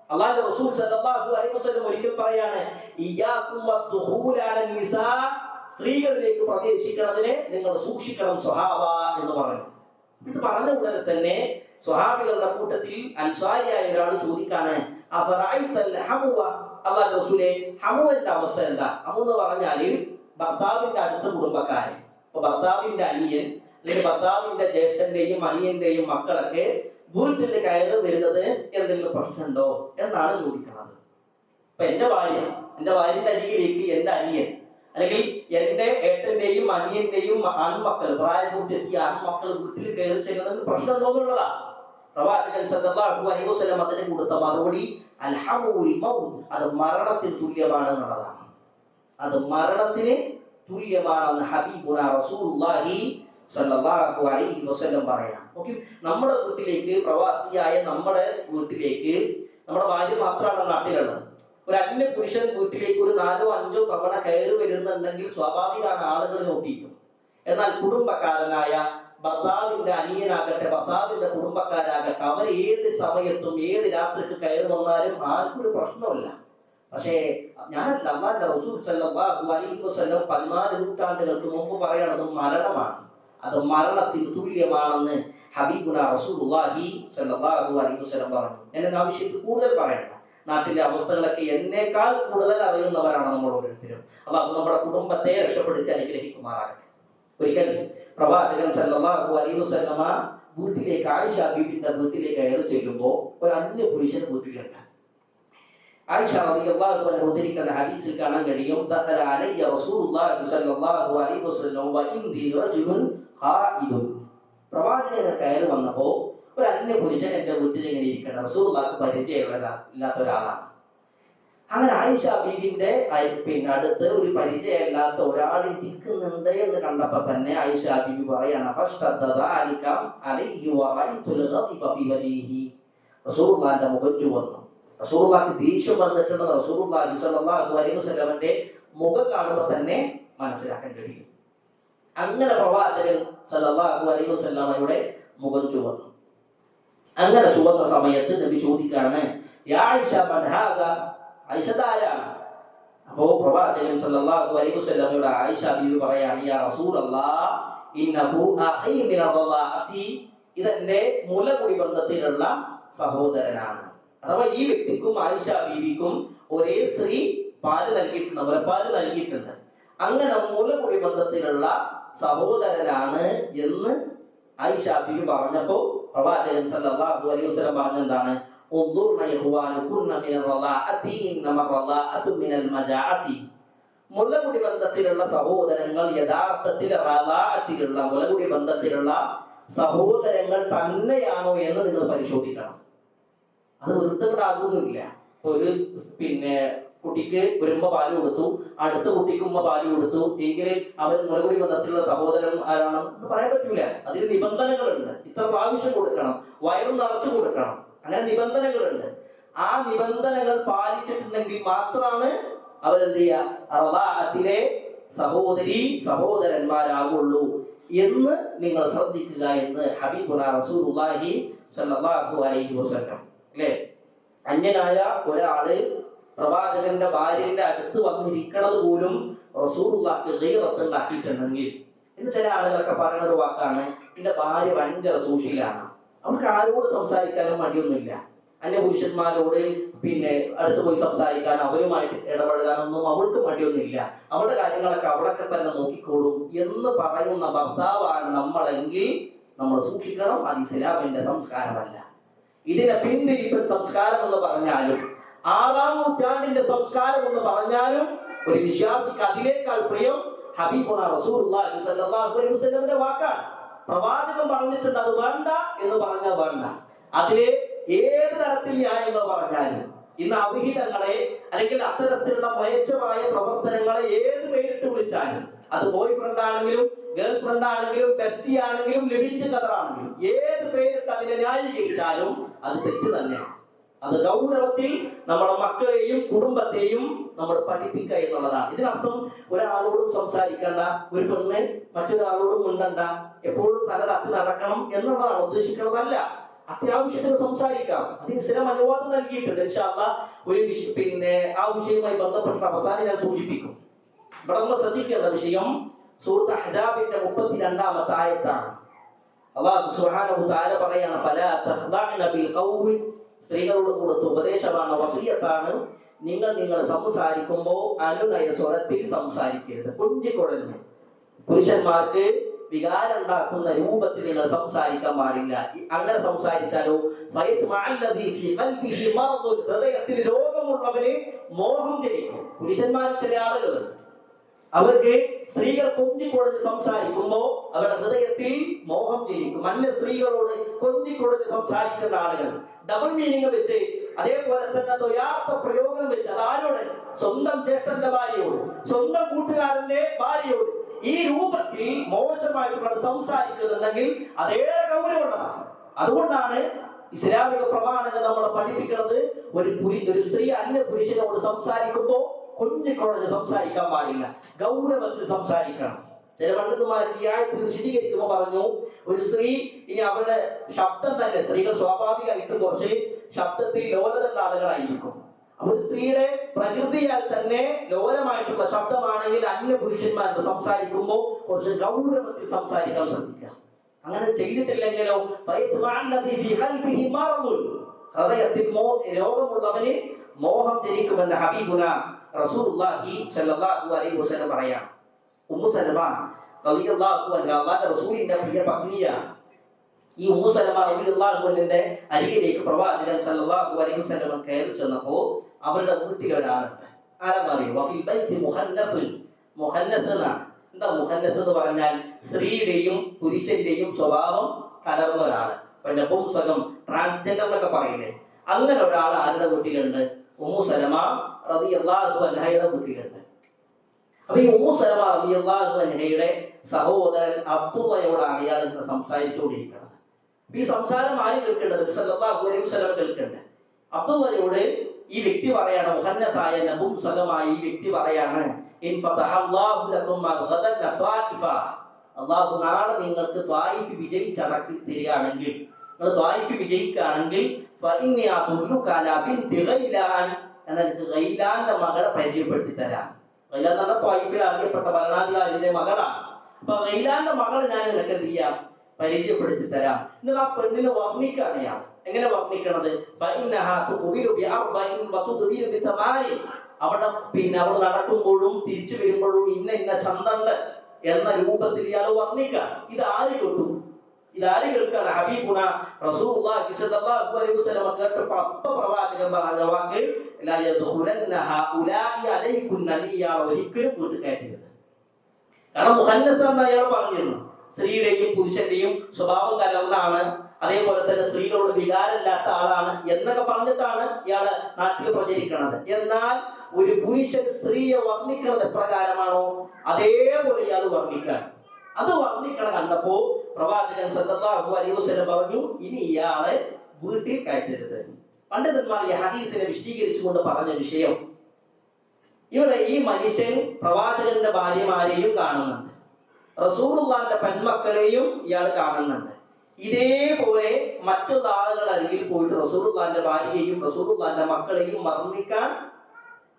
അല്ലാഹുവിന്റെ റസൂൽ സല്ലല്ലാഹു അലൈഹി വസല്ലം ഒരിക്കൽ പറയാണ്, ഇയ്യാകും വദ്ദുഖൂല അലൻ നിസാ, സ്ത്രീകളിലേക്ക് പ്രവേശിക്കുന്നതിനെ നിങ്ങൾ സൂക്ഷിക്കണം സ്വഹാബ എന്ന് പറഞ്ഞു. ഇത് പറഞ്ഞ ഉടനെ തന്നെ സ്വഹാബികളുടെ കൂട്ടത്തിൽ അൻസാരിയായ ഒരാൾ ചോദിക്കാണ്, അഫറഅയ്തൽ ഹമുവ, അല്ലാഹുവിന്റെ റസൂലേ ഹമുവിന്റെ അവസ്ഥ എന്താ? ഹമു എന്ന് പറഞ്ഞാല് ഭർത്താവിന്റെ അടുത്ത കുടുംബക്കാരൻ. അപ്പൊ ഭർത്താവിന്റെ അനിയൻ അല്ലെങ്കിൽ ഭർത്താവിന്റെ ജ്യേഷ്ഠന്റെയും അനിയന്റെയും മക്കളൊക്കെ വീട്ടിൽ കയറി വരുന്നത് എന്തെങ്കിലും പ്രശ്നമുണ്ടോ എന്നാണ് ചോദിക്കുന്നത്. അപ്പൊ എന്റെ ഭാര്യന്റെ അരികിലേക്ക് എന്റെ അനിയൻ അല്ലെങ്കിൽ എന്റെ ഏട്ടന്റെയും അനിയന്റെയും ആൺമക്കൾ, പ്രായപൂർത്തി എത്തിയ ആൺമക്കൾ വീട്ടിൽ കയറി ചെയ്യുന്നത് പ്രശ്നമുണ്ടോ എന്നുള്ളതാ. പ്രവാചകൻ സല്ലല്ലാഹു അലൈഹി വസല്ലം അതിന് കൊടുത്ത മറുപടി അൽഹമുൽ മൗത്ത്, അത് മരണത്തിന് തുല്യമാണ് എന്നുള്ളതാണ്. അത് മരണത്തിന് തുല്യമാണെന്ന് ഹബീബുനാ റസൂലുള്ളാഹി സല്ലല്ലാഹു അലൈഹി വസല്ലം പറയാം. ഓക്കേ, നമ്മുടെ വീട്ടിലേക്ക് പ്രവാസിയായ നമ്മുടെ വീട്ടിലേക്ക് നമ്മുടെ ഭാര്യ മാത്രമാണ് നാട്ടിലുള്ളത്. ഒരു അന്യ പുരുഷൻ വീട്ടിലേക്ക് ഒരു 4-5 തവണ കയറി വരുന്നുണ്ടെങ്കിൽ സ്വാഭാവികമാണ് ആളുകൾ നോക്കിയിരിക്കും. എന്നാൽ കുടുംബക്കാരനായ ഭർത്താവിന്റെ അനിയനാകട്ടെ ഭർത്താവിന്റെ കുടുംബക്കാരാകട്ടെ അവർ ഏത് സമയത്തും ഏത് രാത്രിക്ക് കയറി വന്നാലും ആർക്കും ഒരു പ്രശ്നമില്ല. പക്ഷേ ഞാനല്ല, അല്ലാഹുവിന്റെ റസൂൽ സല്ലല്ലാഹു അലൈഹി വസല്ലം 14 നൂറ്റാണ്ടുകൾക്ക് മുമ്പ് പറയണത് മരണമാണ്, അത് മരണത്തിന് തുല്യമാണെന്ന് ഹബീബുനാ റസൂലുള്ളാഹി സ്വല്ലല്ലാഹു അലൈഹി വസല്ലം പറഞ്ഞു. എന്നെ ആവശ്യത്തിൽ കൂടുതൽ പറയണ്ട, നാട്ടിലെ അവസ്ഥകളൊക്കെ എന്നേക്കാൾ കൂടുതൽ അറിയുന്നവരാണ് നമ്മൾ ഓരോരുത്തരും. അല്ലാഹു നമ്മുടെ കുടുംബത്തെ രക്ഷപ്പെടുത്തി അനുഗ്രഹിക്കുമാറാകട്ടെ. ഒരിക്കൽ പ്രവാചകൻ സല്ലല്ലാഹു അലൈഹി വസല്ലമ വീട്ടിലേക്ക്, ആയിഷ ബീബിയുടെ വീട്ടിലേക്ക് കയറി ചെല്ലുമ്പോൾ ഒരു അന്യ പുരുഷൻ വീട്ടിലുണ്ട്. ആയിഷ റളിയല്ലാഹു അൻഹ ഉദ്ധരിക്കുന്ന ഹദീസിൽ കാണാൻ കഴിയും, ദഖല അലയ്യ റസൂലുള്ളാഹി സ്വല്ലല്ലാഹു അലൈഹി വസല്ലം വ ഇന്ദി റജുലുൻ ഖായിദുൻ. പ്രവാചകൻ കയറി വന്നപ്പോൾ ഒരു അന്യ പുരുഷൻ എന്റെ വീട്ടിൽ ഇങ്ങനെ ഇരിക്കണം. റസൂലുള്ളാഹിക്ക് പരിചയമില്ലാത്ത ഒരാളാണ്. അങ്ങനെ ആയിഷ ബീവിന്റെ അടുത്ത് ഒരു പരിചയമില്ലാത്ത ഒരാൾ ഇരിക്കുന്നുണ്ട് എന്ന് കണ്ടപ്പോ തന്നെ ആയിഷ ബീവി പറയാണ്, റസൂലുള്ളാഹിന്റെ മുഖം ചുവന്നു. റസൂലുള്ളാഹിക്ക് ദേഷ്യം വന്നിട്ടുണ്ടെന്ന് റസൂലുള്ളാഹി സ്വല്ലല്ലാഹു അലൈഹി വസല്ലമയുടെ മുഖം കാണുമ്പോൾ തന്നെ മനസ്സിലാക്കാൻ കഴിയും. അങ്ങനെ പ്രവാചകൻ സല്ലല്ലാഹു അലൈഹി വസല്ലമയുടെ മുഖം ചുവന്നു. അങ്ങനെ ചുവന്ന സമയത്ത് നബി ചോദിക്കാണ്, യാ ആയിഷ മൻ ഹാദാ, ആയിഷ ആരാണ്? അപ്പോൾ പ്രവാചകൻ സല്ലല്ലാഹു അലൈഹി വസല്ലമയുടെ ആയിഷ ബീവി പറയാണ്, യാ റസൂലല്ലാഹ് ഇന്നഹു അഖീ മിൻ റളാഅതി, ഇതെന്റെ മുലകുടി ബന്ധത്തിലുള്ള സഹോദരനാണ്. അഥവാ ഈ വ്യക്തിക്കും ആയിഷ ബീവിക്കും ഒരേ സ്ത്രീ പാല് നൽകിയിട്ടുണ്ട്, മുലപ്പാല് നൽകിയിട്ടുണ്ട്. അങ്ങനെ മുലകുടി ബന്ധത്തിലുള്ള സഹോദരനാണ് എന്ന് ആയിഷ ബീവി പറഞ്ഞപ്പോൾ പ്രവാചകൻ സല്ലല്ലാഹു അലൈഹി വസല്ലം പറഞ്ഞെന്താണ്, മുലകുടി ബന്ധത്തിലുള്ള സഹോദരങ്ങൾ യഥാർത്ഥത്തിൽ മുലകുടി ബന്ധത്തിലുള്ള സഹോദരങ്ങൾ തന്നെയാണോ എന്ന് നിങ്ങൾ പരിശോധിക്കണം. അത് വൃത്തങ്ങളാകുന്നില്ല. ഒരു കുട്ടിക്ക് ഒരു ഉമ്മ പാല് കൊടുത്തു, അടുത്ത കുട്ടിക്ക് ഉമ്മ പാല് കൊടുത്തു എങ്കിൽ അവർ മുലകുടി ബന്ധത്തിലുള്ള സഹോദരൻ ആരാണെന്ന് പറയാൻ പറ്റൂല. അതിന് നിബന്ധനകളുണ്ട്. ഇത്ര പ്രാവശ്യം കൊടുക്കണം, വയറും നിറച്ചു കൊടുക്കണം, അങ്ങനെ നിബന്ധനകളുണ്ട്. ആ നിബന്ധനകൾ പാലിച്ചിട്ടുണ്ടെങ്കിൽ മാത്രമാണ് അവരെന്ത് ചെയ്യുക, റളാഅത്തിലെ സഹോദരി സഹോദരന്മാരാകുള്ളൂ എന്ന് നിങ്ങൾ ശ്രദ്ധിക്കുക എന്ന് ഹബീബുനാ റസൂലുള്ളാഹി സ്വല്ലല്ലാഹു അലൈഹി വസല്ലം. അല്ലേ, അന്യനായ ഒരാള് പ്രവാചകന്റെ ഭാര്യന്റെ അടുത്ത് വന്നിരിക്കണത് പോലും റസൂലുള്ളാഹിക്ക് ഗീറത്ത് ഉണ്ടാക്കിയിട്ടുണ്ടെങ്കിൽ, ഇന്ന് ചില ആളുകളൊക്കെ പറയുന്ന ഒരു വാക്കാണ്, എന്റെ ഭാര്യ ഭയങ്കര സൂക്ഷിലാണ്, അവർക്ക് ആരോട് സംസാരിക്കാനും മടിയൊന്നുമില്ല, അന്യ പുരുഷന്മാരോട് അടുത്ത് പോയി സംസാരിക്കാൻ അവരുമായിട്ട് ഇടപെടാനൊന്നും അവൾക്ക് മടിയൊന്നുമില്ല, അവരുടെ കാര്യങ്ങളൊക്കെ അവളൊക്കെ തന്നെ നോക്കിക്കോളും എന്ന് പറയുന്ന ഭർത്താവാണ് നമ്മളെങ്കിൽ നമ്മൾ സൂക്ഷിക്കണം. അത് ഇസ്ലാമിന്റെ സംസ്കാരമല്ല. ഇതിനെ പിന്തിരിപ്പൻ സംസ്കാരം എന്ന് പറഞ്ഞാലും 6-ാം നൂറ്റാണ്ടിന്റെ സംസ്കാരം എന്ന് പറഞ്ഞാലും ഒരു വിശ്വാസിക്ക് അതിനേക്കാൾ പ്രിയം ഹബീബുനാ റസൂലുള്ളാഹി സ്വല്ലല്ലാഹു അലൈഹി വസല്ലമിന്റെ വാക്കാണ്. പ്രവാചകൻ പറഞ്ഞിട്ടുണ്ട് അത് വേണ്ട എന്ന് പറഞ്ഞാൽ വേണ്ട. അതിലെ ഏത് തരത്തിൽ ന്യായങ്ങൾ പറഞ്ഞാലും, ഇന്ന് അവിഹിതങ്ങളെ അല്ലെങ്കിൽ അത്തരത്തിലുള്ള മ്ലേച്ഛമായ പ്രവർത്തനങ്ങളെ ഏത് പേരിട്ട് വിളിച്ചാലും, അത് ബോയ് ഫ്രണ്ട് ആണെങ്കിലും ഗേൾ ഫ്രണ്ട് ആണെങ്കിലും ബെസ്റ്റി ആണെങ്കിലും ലിവിറ്റ് കതർ ആണെങ്കിലും ഏത് പേരിട്ട് അതിനെ ന്യായീകരിച്ചാലും അത് തെറ്റ് തന്നെയാണ്. അത് ഗൗരവത്തിൽ നമ്മുടെ മക്കളെയും കുടുംബത്തെയും നമ്മൾ പഠിപ്പിക്കുക എന്നുള്ളതാണ്. ഇതിനർത്ഥം ഒരാളോടും സംസാരിക്കണ്ട, ഒരു പെണ്ണ് മറ്റൊരാളോടും മിണ്ടണ്ട, എപ്പോഴും തല തട്ടി നടക്കണം എന്നുള്ളതാണ് ഉദ്ദേശിക്കുന്നതല്ല. അത്യാവശ്യത്തിന് സംസാരിക്കാം, അതിന് സ്ഥിരം അനുവാദം നൽകിയിട്ടുണ്ട്. ഇൻഷാ അല്ലാഹ് ഒരു ആ വിഷയവുമായി ബന്ധപ്പെട്ട അവസാനം ഞാൻ സൂചിപ്പിക്കും. ഇവിടെ നമ്മൾ ശ്രദ്ധിക്കേണ്ട വിഷയം സൂറത്ത് അഹ്സാബിന്റെ 32-ാമത്തെ ആയത്താണ്. അല്ലാഹു സുബ്ഹാനഹു തആല പറയാണ്, ഫലാ തഖ്ദഅന ബിൽ ഖൗൽ, സ്ത്രീകളോട് കൊടുത്ത ഉപദേശമാണ്, വസിയത്താണ്, നിങ്ങൾ സംസാരിക്കുമ്പോൾ അനുനയ സ്വരത്തിൽ സംസാരിക്കരുത്, കൊഞ്ചിക്കൊടഞ്ഞ്. പുരുഷന്മാർക്ക് വികാരം ഉണ്ടാക്കുന്ന രൂപത്തിൽ നിങ്ങൾ സംസാരിക്കാൻ പാടില്ല. അങ്ങനെ സംസാരിച്ചാലോ ഹൃദയത്തിൽ രോഗമുള്ളവന് മോഹം ജനിക്കും. പുരുഷന്മാർ ചില ആളുകൾ അവർക്ക് സ്ത്രീകൾ കൊഞ്ചിക്കൊടഞ്ഞ് സംസാരിക്കുമ്പോ അവരുടെ ഹൃദയത്തിൽ മോഹം ജനിക്കും. അന്യ സ്ത്രീകളോട് കൊഞ്ചിക്കൊടഞ്ഞ് സംസാരിക്കുന്ന ആളുകൾ ഡബിൾ മീനിങ് വെച്ച്, അതേപോലെ തന്നെ ദ്വയാർത്ഥ പ്രയോഗം വെച്ച്, അതാരോട്, സ്വന്തം ജ്യേഷ്ഠന്റെ ഭാര്യയോട്, സ്വന്തം കൂട്ടുകാരന്റെ ഭാര്യയോട് ഈ രൂപത്തിൽ മോശമായിട്ടുള്ള സംസാരിക്കുന്നുണ്ടെങ്കിൽ അതേറെ ഗൗരവമുള്ളതാണ്. അതുകൊണ്ടാണ് ഇസ്ലാമിക പ്രമാണങ്ങൾ നമ്മളെ പഠിപ്പിക്കുന്നത്, ഒരു സ്ത്രീ അന്യ പുരുഷനോട് സംസാരിക്കുമ്പോൾ കൊഞ്ചിക്കൊടഞ്ഞ് സംസാരിക്കാൻ പാടില്ല, ഗൗരവത്തിൽ സംസാരിക്കണം. ചില പണ്ഡിതന്മാർക്ക് ഈ ആയത്തിൽ വിശദീകരിക്കുമ്പോൾ പറഞ്ഞു, ഒരു സ്ത്രീ ഇനി അവരുടെ ശബ്ദം തന്നെ, സ്ത്രീകൾ സ്വാഭാവികമായിട്ടും കുറച്ച് ശബ്ദത്തിൽ ലോലതയുള്ള ആളുകളായിരിക്കും. അപ്പൊ സ്ത്രീയുടെ പ്രകൃതിയാൽ തന്നെ ലോലമായിട്ടുള്ള ശബ്ദമാണെങ്കിൽ അന്യ പുരുഷന്മാരോട് സംസാരിക്കുമ്പോൾ കുറച്ച് ഗൗരവത്തിൽ സംസാരിക്കാൻ ശ്രദ്ധിക്കുക. അങ്ങനെ ചെയ്തിട്ടില്ലെങ്കിലോ ഹൃദയത്തിൽ രോഗമുള്ളവന് മോഹം ജനിക്കുമെന്ന് ഹബീബുനാ റസൂലുള്ളാഹി സ്വല്ലല്ലാഹു അലൈഹി വസല്ലം പറയാം. ഉമ്മു സലമ റളിയല്ലാഹു അൻഹ അല്ലാഹുവിന്റെ റസൂലിന്റെ പ്രിയ പത്നിയാണ്. ഈ ഉമ്മു സലമ റളിയല്ലാഹു അൻഹയുടെ അരികിലേക്ക് പ്രവാചകൻ സ്വല്ലല്ലാഹു അലൈഹി വസല്ലം കയറി ചെന്നപ്പോൾ അവരുടെ വീട്ടിൽ ഒരാളുണ്ട്. ആരാന്നറിയോ? വഫിൽ ബൈത്തി മുഹന്നസ്. മുഹന്നസ് എന്നാണ്. എന്താ മുഹന്നസ് എന്ന് പറഞ്ഞാൽ? സ്ത്രീയുടെയും പുരുഷന്റെയും സ്വഭാവം കലർന്ന ഒരാള്. പിന്നെ പുംസകം, ട്രാൻസ്ജെൻഡർ എന്നൊക്കെ പറയില്ലേ, അങ്ങനെ ഒരാൾ ആരുടെ വീട്ടിലുണ്ട്? ഉമ്മു സലമ റളിയല്ലാഹു അൻഹയുടെ വീട്ടിലുണ്ട്. അപ്പൊ ഈ ഉമ്മു സലമ റളിയല്ലാഹു അൻഹയുടെ സഹോദരൻ അബ്ദുള്ളയോടാണ് ഇയാൾ ഇന്ന് സംസാരിച്ചുകൊണ്ടിരിക്കുന്നത്. ഈ സംസാരം ആര് കേൾക്കേണ്ടത്? സല്ലല്ലാഹു അലൈഹി വസല്ലം കേൾക്കേണ്ടത്. അബ്ദുള്ളയോട് ഈ വ്യക്തി പറയാണ്, മുഹന്നസായ നപുംസകമായ ഈ വ്യക്തി പറയാണ്, ഇൻ ഫതഹല്ലാഹു ലക്കും ഗദൻ ത്വായിഫ, അല്ലാഹു നാളെ നിങ്ങൾക്ക് ത്വായിഫ് വിജയിച്ചടക്കി തരികയാണെങ്കിൽ, നിങ്ങൾ ത്വായിഫ് വിജയിക്കുകയാണെങ്കിൽ ഫഇന്നി അദുല്ലുക അലാ ബിൻതി ഗൈലാൻ, എനിക്ക് ഗൈലാന്റെ മകളെ പരിചയപ്പെടുത്തി തരാം. ഗൈലാൻ എന്ന ത്വായിഫിൽ അറിയപ്പെട്ട ഭരണാധികാരിയുടെ മകളാണ്. അപ്പൊ ഗൈലാന്റെ മകളെ ഞാൻ നിനക്ക് എന്ത് ചെയ്യാം? പരിചയപ്പെടുത്തി തരാം. എന്നിട്ട് ആ പെണ്ണിനെ വർണ്ണിക്കുകയാണ് ഞാൻ. എങ്ങനെ വർണ്ണിക്കണത്? അവിടെ അവൾ നടക്കുമ്പോഴും തിരിച്ചു വരുമ്പോഴും ഇന്ന ചന്തണ്ട് എന്ന രൂപത്തിൽ ഇയാൾ വർണ്ണിക്കാം. ഇത് ആര് കേട്ടു? ഇതാര് കേൾക്കാണ്? ഹബീബുന റസൂലുള്ളാഹി സ്വല്ലല്ലാഹു അലൈഹി വസല്ലം കേട്ടപ്പോൾ അപ്പ പ്രവാചകൻ പറഞ്ഞ വാക്ക്, ലാ യദ്ഖുലന്ന ഹൗലാഇ അലൈകുന്ന, ഒരിക്കലും വീട്ടിൽ കയറ്റരുത്. കാരണം മുഹന്നസ് എന്ന് അയാൾ പറഞ്ഞിരുന്നു, സ്ത്രീയുടെയും പുരുഷന്റെയും സ്വഭാവം കലർന്നാണ്, അതേപോലെ തന്നെ സ്ത്രീകളോട് വികാരമില്ലാത്ത ആളാണ് എന്നൊക്കെ പറഞ്ഞിട്ടാണ് ഇയാള് നാട്ടിൽ പ്രചരിക്കുന്നത്. എന്നാൽ ഒരു പുരുഷൻ സ്ത്രീയെ വർണ്ണിക്കുന്നത് എപ്രകാരമാണോ അതേപോലെ ഇയാൾ വർണ്ണിക്കാൻ, അത് വർണ്ണിക്കണം കണ്ടപ്പോ പ്രവാചകൻ സല്ലല്ലാഹു അലൈഹി വസല്ലം പറഞ്ഞു, ഇനി ഇയാളെ വീട്ടിൽ കയറ്റരുത്. പണ്ഡിതന്മാർ ഈ ഹദീസിനെ വിശദീകരിച്ചുകൊണ്ട് പറഞ്ഞ വിഷയം, ഇവിടെ ഈ മനുഷ്യൻ പ്രവാചകന്റെ ഭാര്യമാരെയും കാണുന്നുണ്ട്, റസൂലുള്ളാഹിന്റെ പെൺമക്കളെയും ഇയാൾ കാണുന്നുണ്ട്. ഇതേപോലെ മറ്റുള്ള ആളുകളുടെ അരികിൽ പോയിട്ട് റസൂലുള്ളാഹിന്റെ ഭാര്യയെയും റസൂലുള്ളാഹിന്റെ മക്കളെയും വർണ്ണിക്കാൻ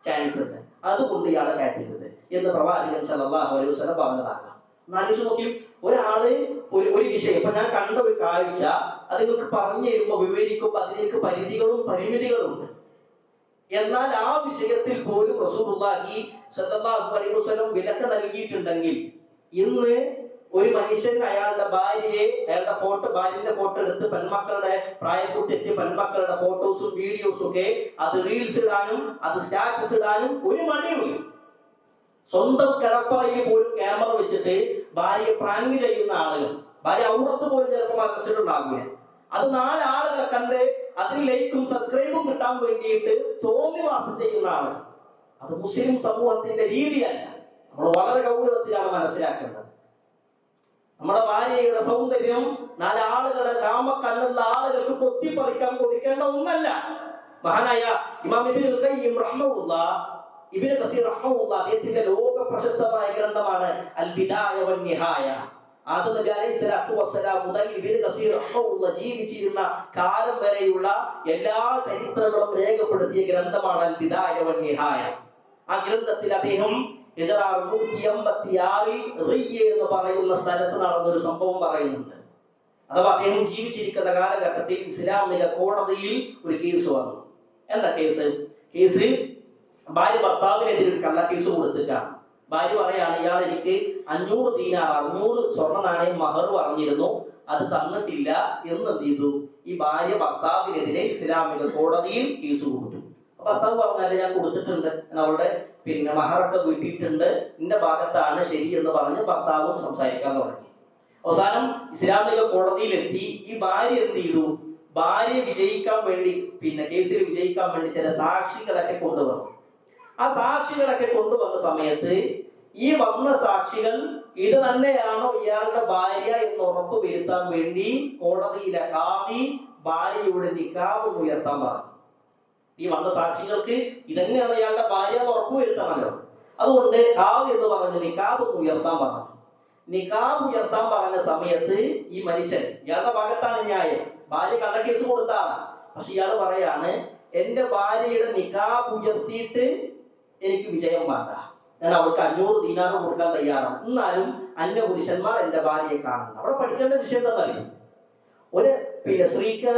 ചാൻസ് ഉണ്ട്, അതുകൊണ്ട് ഇയാളെ കയറ്റരുത് എന്ന് പ്രവാചകൻ സല്ലല്ലാഹു അലൈഹി വസല്ലം പറഞ്ഞതാകാം. ആലോചിച്ച് നോക്കി, ഒരാള് ഒരു വിഷയം, ഇപ്പൊ ഞാൻ കണ്ട ഒരു കാഴ്ച അത് നിങ്ങൾക്ക് പറഞ്ഞു തരുമ്പോൾ വിവരിക്കുമ്പോൾ അതിലേക്ക് പരിധികളും പരിമിതികളും ഉണ്ട്. എന്നാൽ ആ വിഷയത്തിൽ പോലും റസൂലുള്ളാഹി സ്വല്ലല്ലാഹു അലൈഹി വസല്ലം വിലക്ക് നൽകിയിട്ടുണ്ടെങ്കിൽ, ഇന്ന് ഒരു മനുഷ്യൻ അയാളുടെ ഭാര്യയെ, അയാളുടെ ഭാര്യന്റെ ഫോട്ടോ എടുത്ത് പെൺമക്കളുടെ പ്രായപൂർത്തിയെത്തിയ പെൺമക്കളുടെ ഫോട്ടോസും വീഡിയോസും ഒക്കെ അത് റീൽസ് ഇടാനും അത് സ്റ്റാറ്റസ് ഇടാനും ഒരു മടിയുമില്ല. സ്വന്തം കിടപ്പറയിൽ പോലും ക്യാമറ വെച്ചിട്ട് ഭാര്യയെ പ്രാങ്ക് ചെയ്യുന്ന ആളുകൾ, ഭാര്യ ഔറത്ത് പോലും ചിലപ്പോൾ മറച്ചിട്ടുണ്ടാകില്ല. അത് 4 ആളുകളെ കണ്ട് അതിൽ ലൈക്കും സബ്സ്ക്രൈബും കിട്ടാൻ വേണ്ടിയിട്ട് തോന്നിവാസം ചെയ്യുന്ന ആളുകൾ. അത് മുസ്ലിം സമൂഹത്തിന്റെ രീതിയല്ല. നമ്മൾ വളരെ ഗൗരവത്തിലാണ് മനസ്സിലാക്കേണ്ടത്. നമ്മുടെ ഭാര്യയുടെ സൗന്ദര്യം 4 ആളുകളുടെ കാമക്കണ്ണുള്ള ആളുകൾക്ക് കൊത്തിപ്പറിക്കാൻ കൊടുക്കേണ്ട ഒന്നല്ല. മഹാനായ ഇമാം ഇബ്നുൽ ഖയ്യിം റഹ്മഹുല്ലാഹ്, ഇബ്നു കസീർ റഹ്മഹുല്ലാഹ്, അദ്ദേഹത്തിന്റെ ലോക പ്രശസ്തമായ ഗ്രന്ഥമാണ് അൽ ബിദായ വൻ നിഹായ. ആദം നബി അലൈഹി സ്വലാത്തു വസ്സലാം മുതൽ ഇബ്നു കസീർ റഹ്മഹുല്ലാഹ് ജീവിച്ചിരുന്ന കാലം വരെയുള്ള എല്ലാ ചരിത്രങ്ങളും രേഖപ്പെടുത്തിയ ഗ്രന്ഥമാണ് അൽ ബിദായ വൻ നിഹായ. ആ ഗ്രന്ഥത്തിൽ അദ്ദേഹം ഹിജ്റ 186 റിയ്യ എന്ന് പറയുന്ന സ്ഥലത്ത് നടന്നൊരു സംഭവം പറയുന്നുണ്ട്. അഥവാ അദ്ദേഹം ജീവിച്ചിരിക്കുന്ന കാലഘട്ടത്തിൽ ഇസ്ലാമിക കോടതിയിൽ ഒരു കേസ് വന്നു. എന്താ കേസ്? ഭാര്യ ഭർത്താവിനെതിരെ ഒരു കള്ളക്കേസ് കൊടുത്തിട്ടാണ്. ഭാര്യ പറയാണ്, ഇയാൾ എനിക്ക് 500 ദീനാർ 500 സ്വർണ്ണ നാണയം മഹർ പറഞ്ഞിരുന്നു, അത് തന്നിട്ടില്ല എന്ന് എന്ത് ചെയ്തു? ഈ ഭാര്യ ഭർത്താവിനെതിരെ ഇസ്ലാമിക കോടതിയിൽ കേസ് കൊടുത്തു. ഭർത്താവ് പറഞ്ഞാല് ഞാൻ കൊടുത്തിട്ടുണ്ട്, അവളുടെ മഹറൊക്കെ വീട്ടിയിട്ടുണ്ട്, എന്റെ ഭാഗത്താണ് ശരി എന്ന് പറഞ്ഞ് ഭർത്താവും സംസാരിക്കാൻ തുടങ്ങി. അവസാനം ഇസ്ലാമിക കോടതിയിലെത്തി. ഈ ഭാര്യ എന്ത് ചെയ്തു? ഭാര്യ വിജയിക്കാൻ വേണ്ടി കേസിൽ വിജയിക്കാൻ വേണ്ടി ചില സാക്ഷികളൊക്കെ കൊണ്ടുവന്നു. ആ സാക്ഷികളൊക്കെ കൊണ്ടുവന്ന സമയത്ത് ഈ വന്ന സാക്ഷികൾ ഇത് തന്നെയാണോ ഇയാളുടെ ഭാര്യ എന്ന് ഉറപ്പ് വരുത്താൻ വേണ്ടി കോടതിയിലെ ഖാദി ഭാര്യയുടെ നിക്കാബ് ഉയർത്താൻ പറഞ്ഞു. ഈ വന്ന സാക്ഷികൾക്ക് ഇതന്നെയാണ് ഇയാളുടെ ഭാര്യ എന്ന് ഉറപ്പ് വരുത്തണമല്ലോ. അതുകൊണ്ട് ഖാദി എന്ന് പറഞ്ഞ് നിക്കാബ് ഉയർത്താൻ പറഞ്ഞു. നിക്കാബ് ഉയർത്താൻ പറഞ്ഞ സമയത്ത് ഈ മനുഷ്യൻ, ഇയാളുടെ ഭാഗത്താണ് ന്യായം, ഭാര്യ കള്ളക്കേസ് കൊടുത്താണ്. പക്ഷെ ഇയാൾ പറയാണ്, എന്റെ ഭാര്യയുടെ നിക്കാബ് ഉയർത്തിയിട്ട് എനിക്ക് വിജയം വേണ്ട, ഞാൻ അവർക്ക് 500 ദീനാർ കൊടുക്കാൻ തയ്യാറാണ്, എന്നാലും അന്യ പുരുഷന്മാർ എന്റെ ഭാര്യയെ കാണുന്നു. അവിടെ പഠിക്കേണ്ട വിഷയം എന്താണെന്നറിയും? ഒരു സ്ത്രീക്ക്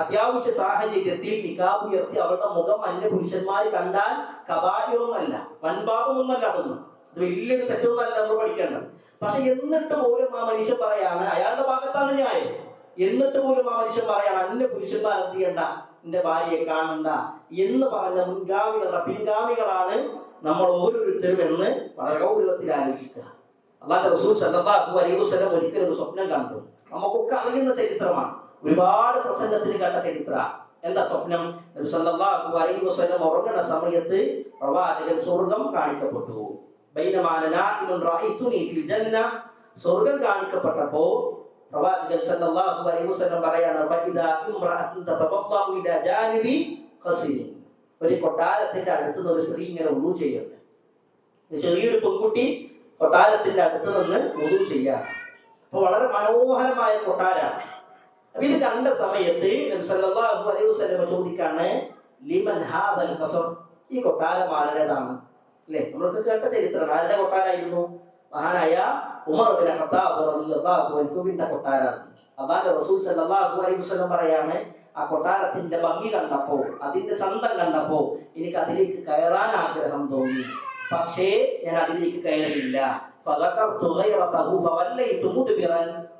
അത്യാവശ്യ സാഹചര്യത്തിൽ നിക്കാബ് ഉയർത്തി അവളുടെ മുഖം അന്യ പുരുഷന്മാർ കണ്ടാൽ കബായിറൊന്നല്ല, വൻപാപമൊന്നല്ല, അതൊന്നും അത് വലിയൊരു തെറ്റൊന്നല്ല നമ്മൾ പഠിക്കേണ്ടത്. പക്ഷെ എന്നിട്ട് പോലും ആ മനുഷ്യൻ പറയാണ്, അയാളുടെ ഭാഗത്താണ് ന്യായം, എന്നിട്ട് പോലും ആ മനുഷ്യൻ പറയാണ്, അന്യ പുരുഷന്മാർ എന്ത് ചെയ്യണ്ട, എന്റെ ഭാര്യയെ കാണണ്ട എന്ന് പറഞ്ഞ പിൻഗാമികളാണ് നമ്മൾ ഓരോരുത്തരും എന്ന് വളരെ ഗൗരവത്തിൽ ആലോചിക്കുക. അല്ലാഹുവിന്റെ റസൂൽ സല്ലല്ലാഹു അലൈഹി വസല്ലം ഒരിക്കലും ഒരു സ്വപ്നം കണ്ടു. നമുക്കൊക്കെ അറിയുന്ന ചരിത്രമാണ്, ഒരുപാട് പ്രസംഗത്തിന് കേട്ട ചരിത്രമാണ്. എന്താ സ്വപ്നം? നബി സല്ലല്ലാഹു അലൈഹി വസല്ലം ഉറങ്ങുന്ന സമയത്ത് പ്രവാചകൻ സ്വർഗ്ഗം കാണിക്കപ്പെട്ടു. ബൈനമാ നാഇമുൻ റഅയ്തുനി ഫിൽ ജന്ന, സ്വർഗ്ഗം കാണിക്കപ്പെട്ടപ്പോൾ പ്രവാചകൻ സല്ലല്ലാഹു അലൈഹി വസല്ലം പറയാണ്, ഫഇദാ ഇംറഅത്തുൻ തതവദ്ദഉ ഇലാ ജാനിബി ഖസീൻ, ഒരു കൊട്ടാരത്തിന്റെ അടുത്ത് നിന്ന് ഒരു സ്ത്രീ ഇങ്ങനെ വുളു ചെയ്യുന്നുണ്ട്. ചെറിയൊരു പെൺകുട്ടി കൊട്ടാരത്തിന്റെ അടുത്ത് നിന്ന് വുളു ചെയ്യാണ്. അപ്പൊ വളരെ മനോഹരമായ കൊട്ടാരാണ്. അപ്പൊ ഇത് കണ്ട സമയത്ത് നബി സല്ലല്ലാഹു അലൈഹി വസല്ലം ചോദിക്കാണ്, ലിമൻ ഹാദൽ ഖസർ, ഈ കൊട്ടാരം ആരുടേതാണ്? അല്ലേ, നമ്മൾക്ക് കേട്ട ചരിത്രമാണ്. ആരുടെ കൊട്ടാരായിരുന്നു? മഹാനായ ഉമർ ഇബ്നു ഖത്താബ് റളിയല്ലാഹു അൻഹുവിന്റെ കൊട്ടാരമാണ്. അല്ലാഹുവിന്റെ റസൂൽ സല്ലല്ലാഹു അലൈഹി വസല്ലം പറയാണ്, ആ കൊട്ടാരത്തിന്റെ ഭംഗി കണ്ടപ്പോ, അതിന്റെ ചന്തം കണ്ടപ്പോ എനിക്ക് അതിലേക്ക് കയറാൻ ആഗ്രഹം തോന്നി, പക്ഷേ ഞാൻ അതിലേക്ക് കയറിയില്ല.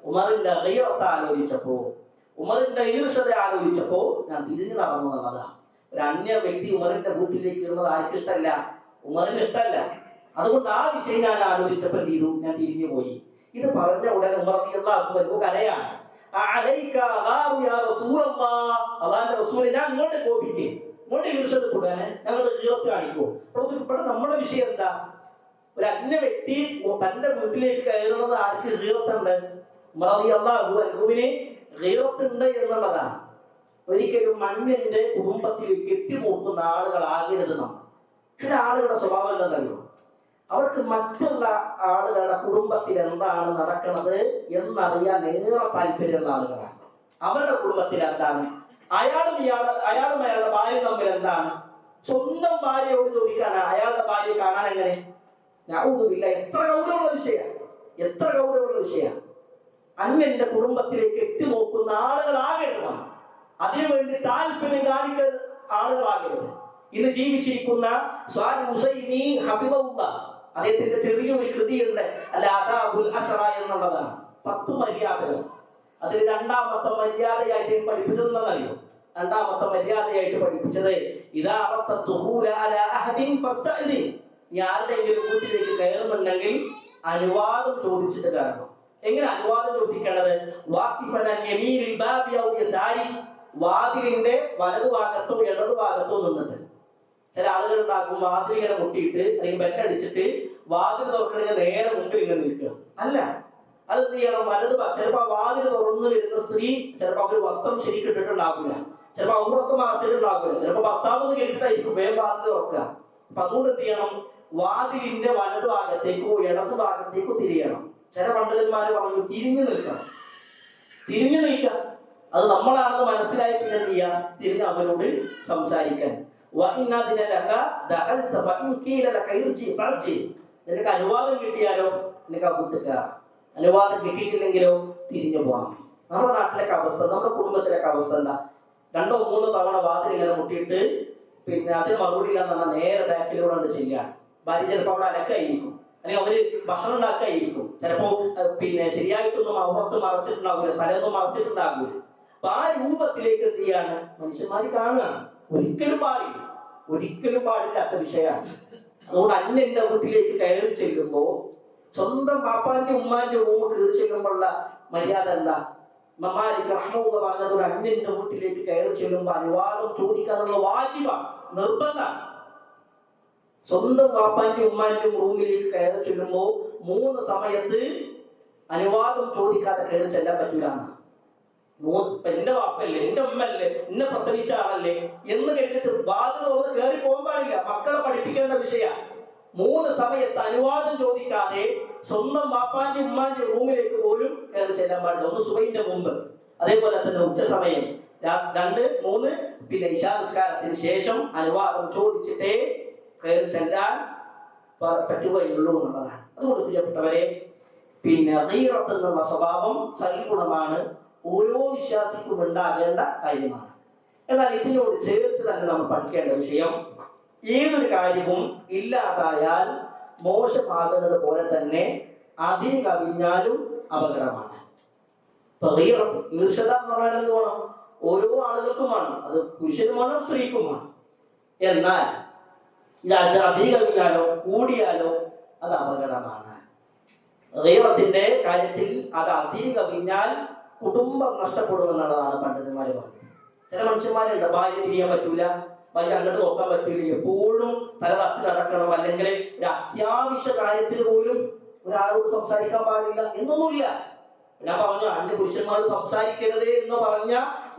ഉമറിന്റെ ഗൈറത്ത് ആലോചിച്ചപ്പോ, ഉമറിന്റെ ഈർഷത ആലോചിച്ചപ്പോ ഞാൻ തിരിഞ്ഞു നടന്നു എന്നുള്ളതാ. ഒരു അന്യ വ്യക്തി ഉമറിന്റെ വീട്ടിലേക്ക് ഇരുന്നത് ആർക്കും ഇഷ്ടമല്ല, ഉമറിന് ഇഷ്ടമല്ല. അതുകൊണ്ട് ആ വിഷയം ഞാൻ ആലോചിച്ചപ്പോൾ എന്ത് ചെയ്തു? ഞാൻ തിരിഞ്ഞു പോയി. ഇത് പറഞ്ഞ ഉടനെ ഉമർ റളിയല്ലാഹു അൻഹു കരയാണ്. അലൈക ഗാറു യാ റസൂലല്ലാഹ്, അല്ലാഹുവിന്റെ റസൂലേ ഞാൻ അങ്ങോട്ട് കോപിക്കേ, ഇങ്ങോട്ട് ഈർഷ്യത കൂടാനെ ഞങ്ങൾ ഈർത്ത് കാണിക്കോ? ഇവിടെ നമ്മുടെ വിഷയം എന്താ? ഒരു അന്യ വ്യക്തി തന്റെ വീട്ടിലേക്ക് കയറുന്നത് ആർക്ക് ഗീറത്തുണ്ട്? ഉമർ റളിയല്ലാഹു അൻഹുവിന് ഗീറത്തുണ്ട് എന്നുള്ളതാണ്. ഒരിക്കലും അന്യന്റെ കുടുംബത്തിലേക്ക് എത്തിനോക്കുന്ന ആളുകളാകരുത് നമ്മൾ. ചില ആളുകളുടെ സ്വഭാവം എന്താണെന്നറിയോ? അവർക്ക് മറ്റുള്ള ആളുകളുടെ കുടുംബത്തിൽ എന്താണ് നടക്കുന്നത് എന്നറിയാൻ ഏറെ താല്പര്യമുള്ള ആളുകളാണ്. അവരുടെ കുടുംബത്തിൽ എന്താണ്, അയാളും അയാളുടെ ഭാര്യ തമ്മിൽ എന്താണ്, സ്വന്തം ഭാര്യയോട് ചോദിക്കാൻ അയാളുടെ ഭാര്യയെ കാണാൻ എങ്ങനെ? യഊദുബില്ലാ, എത്ര ഗൗരവമുള്ള വിഷയമാണ്, എത്ര ഗൗരവമുള്ള വിഷയമാണ്. അന്യന്റെ കുടുംബത്തിലേക്ക് എത്തി നോക്കുന്ന ആളുകളാകരുത്. അതിനുവേണ്ടി താല്പര്യം കാണിക്കുന്ന ആളുകളാകരുത്. ഇന്ന് ജീവിച്ചിരിക്കുന്ന സ്വാലി ഹുസൈനി ഹഫിളഹുല്ലാഹ്, അദ്ദേഹത്തിന്റെ ചെറിയൊരു കൃതിയുണ്ട് അൽ ആദാബുൽ അശ്റ എന്നുള്ളതാണ്. 10 മര്യാദകൾ. അതിൽ രണ്ടാമത്തെ മര്യാദയായിട്ട് പഠിപ്പിച്ചതെന്നറിയോ? രണ്ടാമത്തെ മര്യാദയായിട്ട് പഠിപ്പിച്ചത് ഇദാ അറത്ത ദുഖൂല അലാ അഹദിൻ ഫസ്തഅദിൻ, നീ ആരുടെയെങ്കിലും വീട്ടിലേക്ക് കയറുന്നുണ്ടെങ്കിൽ അനുവാദം ചോദിച്ചിട്ട് കയറണം. എങ്ങനെ അനുവാദം ചോദിക്കേണ്ടത്? വാഖിഫൻ അൻ യമീനിൽ ബാബി ഔ യസാരി, വാതിലിന്റെ വലതുഭാഗത്തോ ഇടതുഭാഗത്തോ നിന്നിട്ട്. ചില ആളുകൾ ഉണ്ടാക്കും വാതിൽ ഇങ്ങനെ മുട്ടിയിട്ട് അല്ലെങ്കിൽ ബെല്ലടിച്ചിട്ട് വാതിൽ തുറക്കണെങ്കിൽ നേരെ മുമ്പിൽ ഇങ്ങനെ നിൽക്കുക. അല്ല, അത് എന്ത് ചെയ്യണം? ചിലപ്പോൾ വാതിൽ തുറന്നു വരുന്ന സ്ത്രീ ചിലപ്പോൾ അവർ വസ്ത്രം ശരിക്കും ഇട്ടിട്ടുണ്ടാകില്ല, ചിലപ്പോൾ ഔറത്ത് മറച്ചിട്ടുണ്ടാകില്ല, ചിലപ്പോൾ ഭർത്താവ് കേട്ടിട്ടായിരിക്കും വേഗം വാതിൽ തുറക്കുക. അപ്പൊ അതുകൊണ്ട് എന്ത് ചെയ്യണം? വാതിലിന്റെ വലതുഭാഗത്തേക്കോ ഇടതുഭാഗത്തേക്കോ തിരിയണം. ചില പണ്ഡിതന്മാര് പറഞ്ഞു തിരിഞ്ഞു നിൽക്കണം, തിരിഞ്ഞു നിൽക്കാം. അത് നമ്മളാണെന്ന് മനസ്സിലായി പിന്നെ എന്ത് ചെയ്യാം? തിരിഞ്ഞ് അവരോട് സംസാരിക്കാൻ. നിനക്ക് അനുവാദം കിട്ടിയാലോ നിനക്ക് അവിടുത്തെ, അനുവാദം കിട്ടിയിട്ടില്ലെങ്കിലോ തിരിഞ്ഞു പോകണം. നമ്മുടെ നാട്ടിലൊക്കെ അവസ്ഥ, നമ്മുടെ കുടുംബത്തിലൊക്കെ അവസ്ഥ എന്താ? 2 or 3 തവണ വാതിൽ ഇങ്ങനെ മുട്ടിയിട്ട് പിന്നെ അതിന് മറുപടി ഇല്ലാന്ന് പറഞ്ഞാൽ നേരെ ബാക്കിലൂടെ കൊണ്ട് ചെല്ലുക. ഭാര്യ ചിലപ്പോൾ അവിടെ അലക്കായിരിക്കും, അല്ലെങ്കിൽ അവര് ഭക്ഷണം ഉണ്ടാക്കായിരിക്കും, ചിലപ്പോ പിന്നെ ശരിയായിട്ടൊന്നും ഔറത്ത് മറച്ചിട്ടുണ്ടാകൂല, തലയൊന്നും മറച്ചിട്ടുണ്ടാകൂല. അപ്പൊ ആ രൂപത്തിലേക്ക് എന്ത് ചെയ്യാണ് മനുഷ്യന്മാര് കാണുകയാണ്. ഒരിക്കലും പാടില്ല, ഒരിക്കലും പാടില്ലാത്ത വിഷയമാണ്. അതുകൊണ്ട് അന്യന്റെ വീട്ടിലേക്ക് കയറി ചെല്ലുമ്പോ സ്വന്തം പാപ്പാന്റെ ഉമ്മാന്റെ റൂം കയറി ചെല്ലുമ്പോഴുള്ള മര്യാദ എന്താ? മാലിക് റഹ്മത്തുള്ളാഹി പറഞ്ഞത് ഒരു അന്യന്റെ വീട്ടിലേക്ക് കയറി ചെല്ലുമ്പോൾ അനുവാദം ചോദിക്കാനുള്ള വാജിബാണ്, നിർബന്ധമാണ്. സ്വന്തം പാപ്പാന്റെ ഉമ്മാന്റെ റൂമിലേക്ക് കയറി ചെല്ലുമ്പോ 3 സമയത്ത് അനുവാദം ചോദിക്കാതെ കയറി ചെല്ലാൻ പറ്റൂല. എന്റെ വാപ്പല്ലേ, എന്റെ ഉമ്മല്ലേ, എന്നെ പ്രസവിച്ച ആളല്ലേ എന്ന് കരുതിട്ട് വാതിൽ തുറന്ന് കയറി പോകാൻ പാടില്ല. മക്കളെ പഠിപ്പിക്കേണ്ട വിഷയമാണ്. 3 സമയത്ത് അനുവാദം ചോദിക്കാതെ സ്വന്തം വാപ്പാന്റെ ഉമ്മാന്റെ റൂമിലേക്ക് പോലും കയറി ചെല്ലാൻ പാടില്ല. 1 സുബഹിന്റെ മുമ്പ്, അതേപോലെ തന്നെ ഉച്ച സമയം 2, 3, പിന്നെ ഇശാ നിസ്കാരത്തിന് ശേഷം അനുവാദം ചോദിച്ചിട്ടേ കയറി ചെല്ലാൻ പറ്റുകയുള്ളൂ എന്നുള്ളതാണ്. അതുകൊണ്ട് പ്രിയപ്പെട്ടവരെ, പിന്നെ ഗീറത്ത് എന്നുള്ള സ്വഭാവം സൽഗുണമാണ്, ഓരോ വിശ്വാസിക്കും ഉണ്ടാകേണ്ട കാര്യമാണ്. എന്നാൽ ഇതിനോട് ചേർത്ത് തന്നെ നമ്മൾ പഠിക്കേണ്ട വിഷയം, ഏതൊരു കാര്യവും ഇല്ലാതായാൽ മോശമാകുന്നത് പോലെ തന്നെ അതിന് കവിഞ്ഞാലും അപകടമാണ്. ഈർഷ്യത എന്ന് പറഞ്ഞാൽ എന്ത് വേണം? ഓരോ ആളുകൾക്കും വേണം, അത് പുരുഷനും വേണം സ്ത്രീക്കും വേണം. എന്നാൽ ഇത് അതിന് കവിഞ്ഞാലോ കൂടിയാലോ അത് അപകടമാണ്. ഗീറത്തിന്റെ കാര്യത്തിൽ അത് അതിന് കവിഞ്ഞാൽ കുടുംബം നഷ്ടപ്പെടുമെന്നുള്ളതാണ് പണ്ഡിതന്മാര് പറഞ്ഞത്. ചില മനുഷ്യന്മാരുണ്ട്, ഭാര്യ തിരിയാൻ പറ്റൂല, ഭാര്യ അങ്ങോട്ട് നോക്കാൻ പറ്റൂല, എപ്പോഴും തല തട്ടി നടക്കണം, അല്ലെങ്കിൽ ഒരു അത്യാവശ്യ കാര്യത്തിന് പോലും ഒരാളോട് സംസാരിക്കാൻ പാടില്ല എന്നൊന്നുമില്ല. ഞാൻ പറഞ്ഞു അന്യ പുരുഷന്മാരോട് സംസാരിക്കരുത് എന്ന് പറഞ്ഞ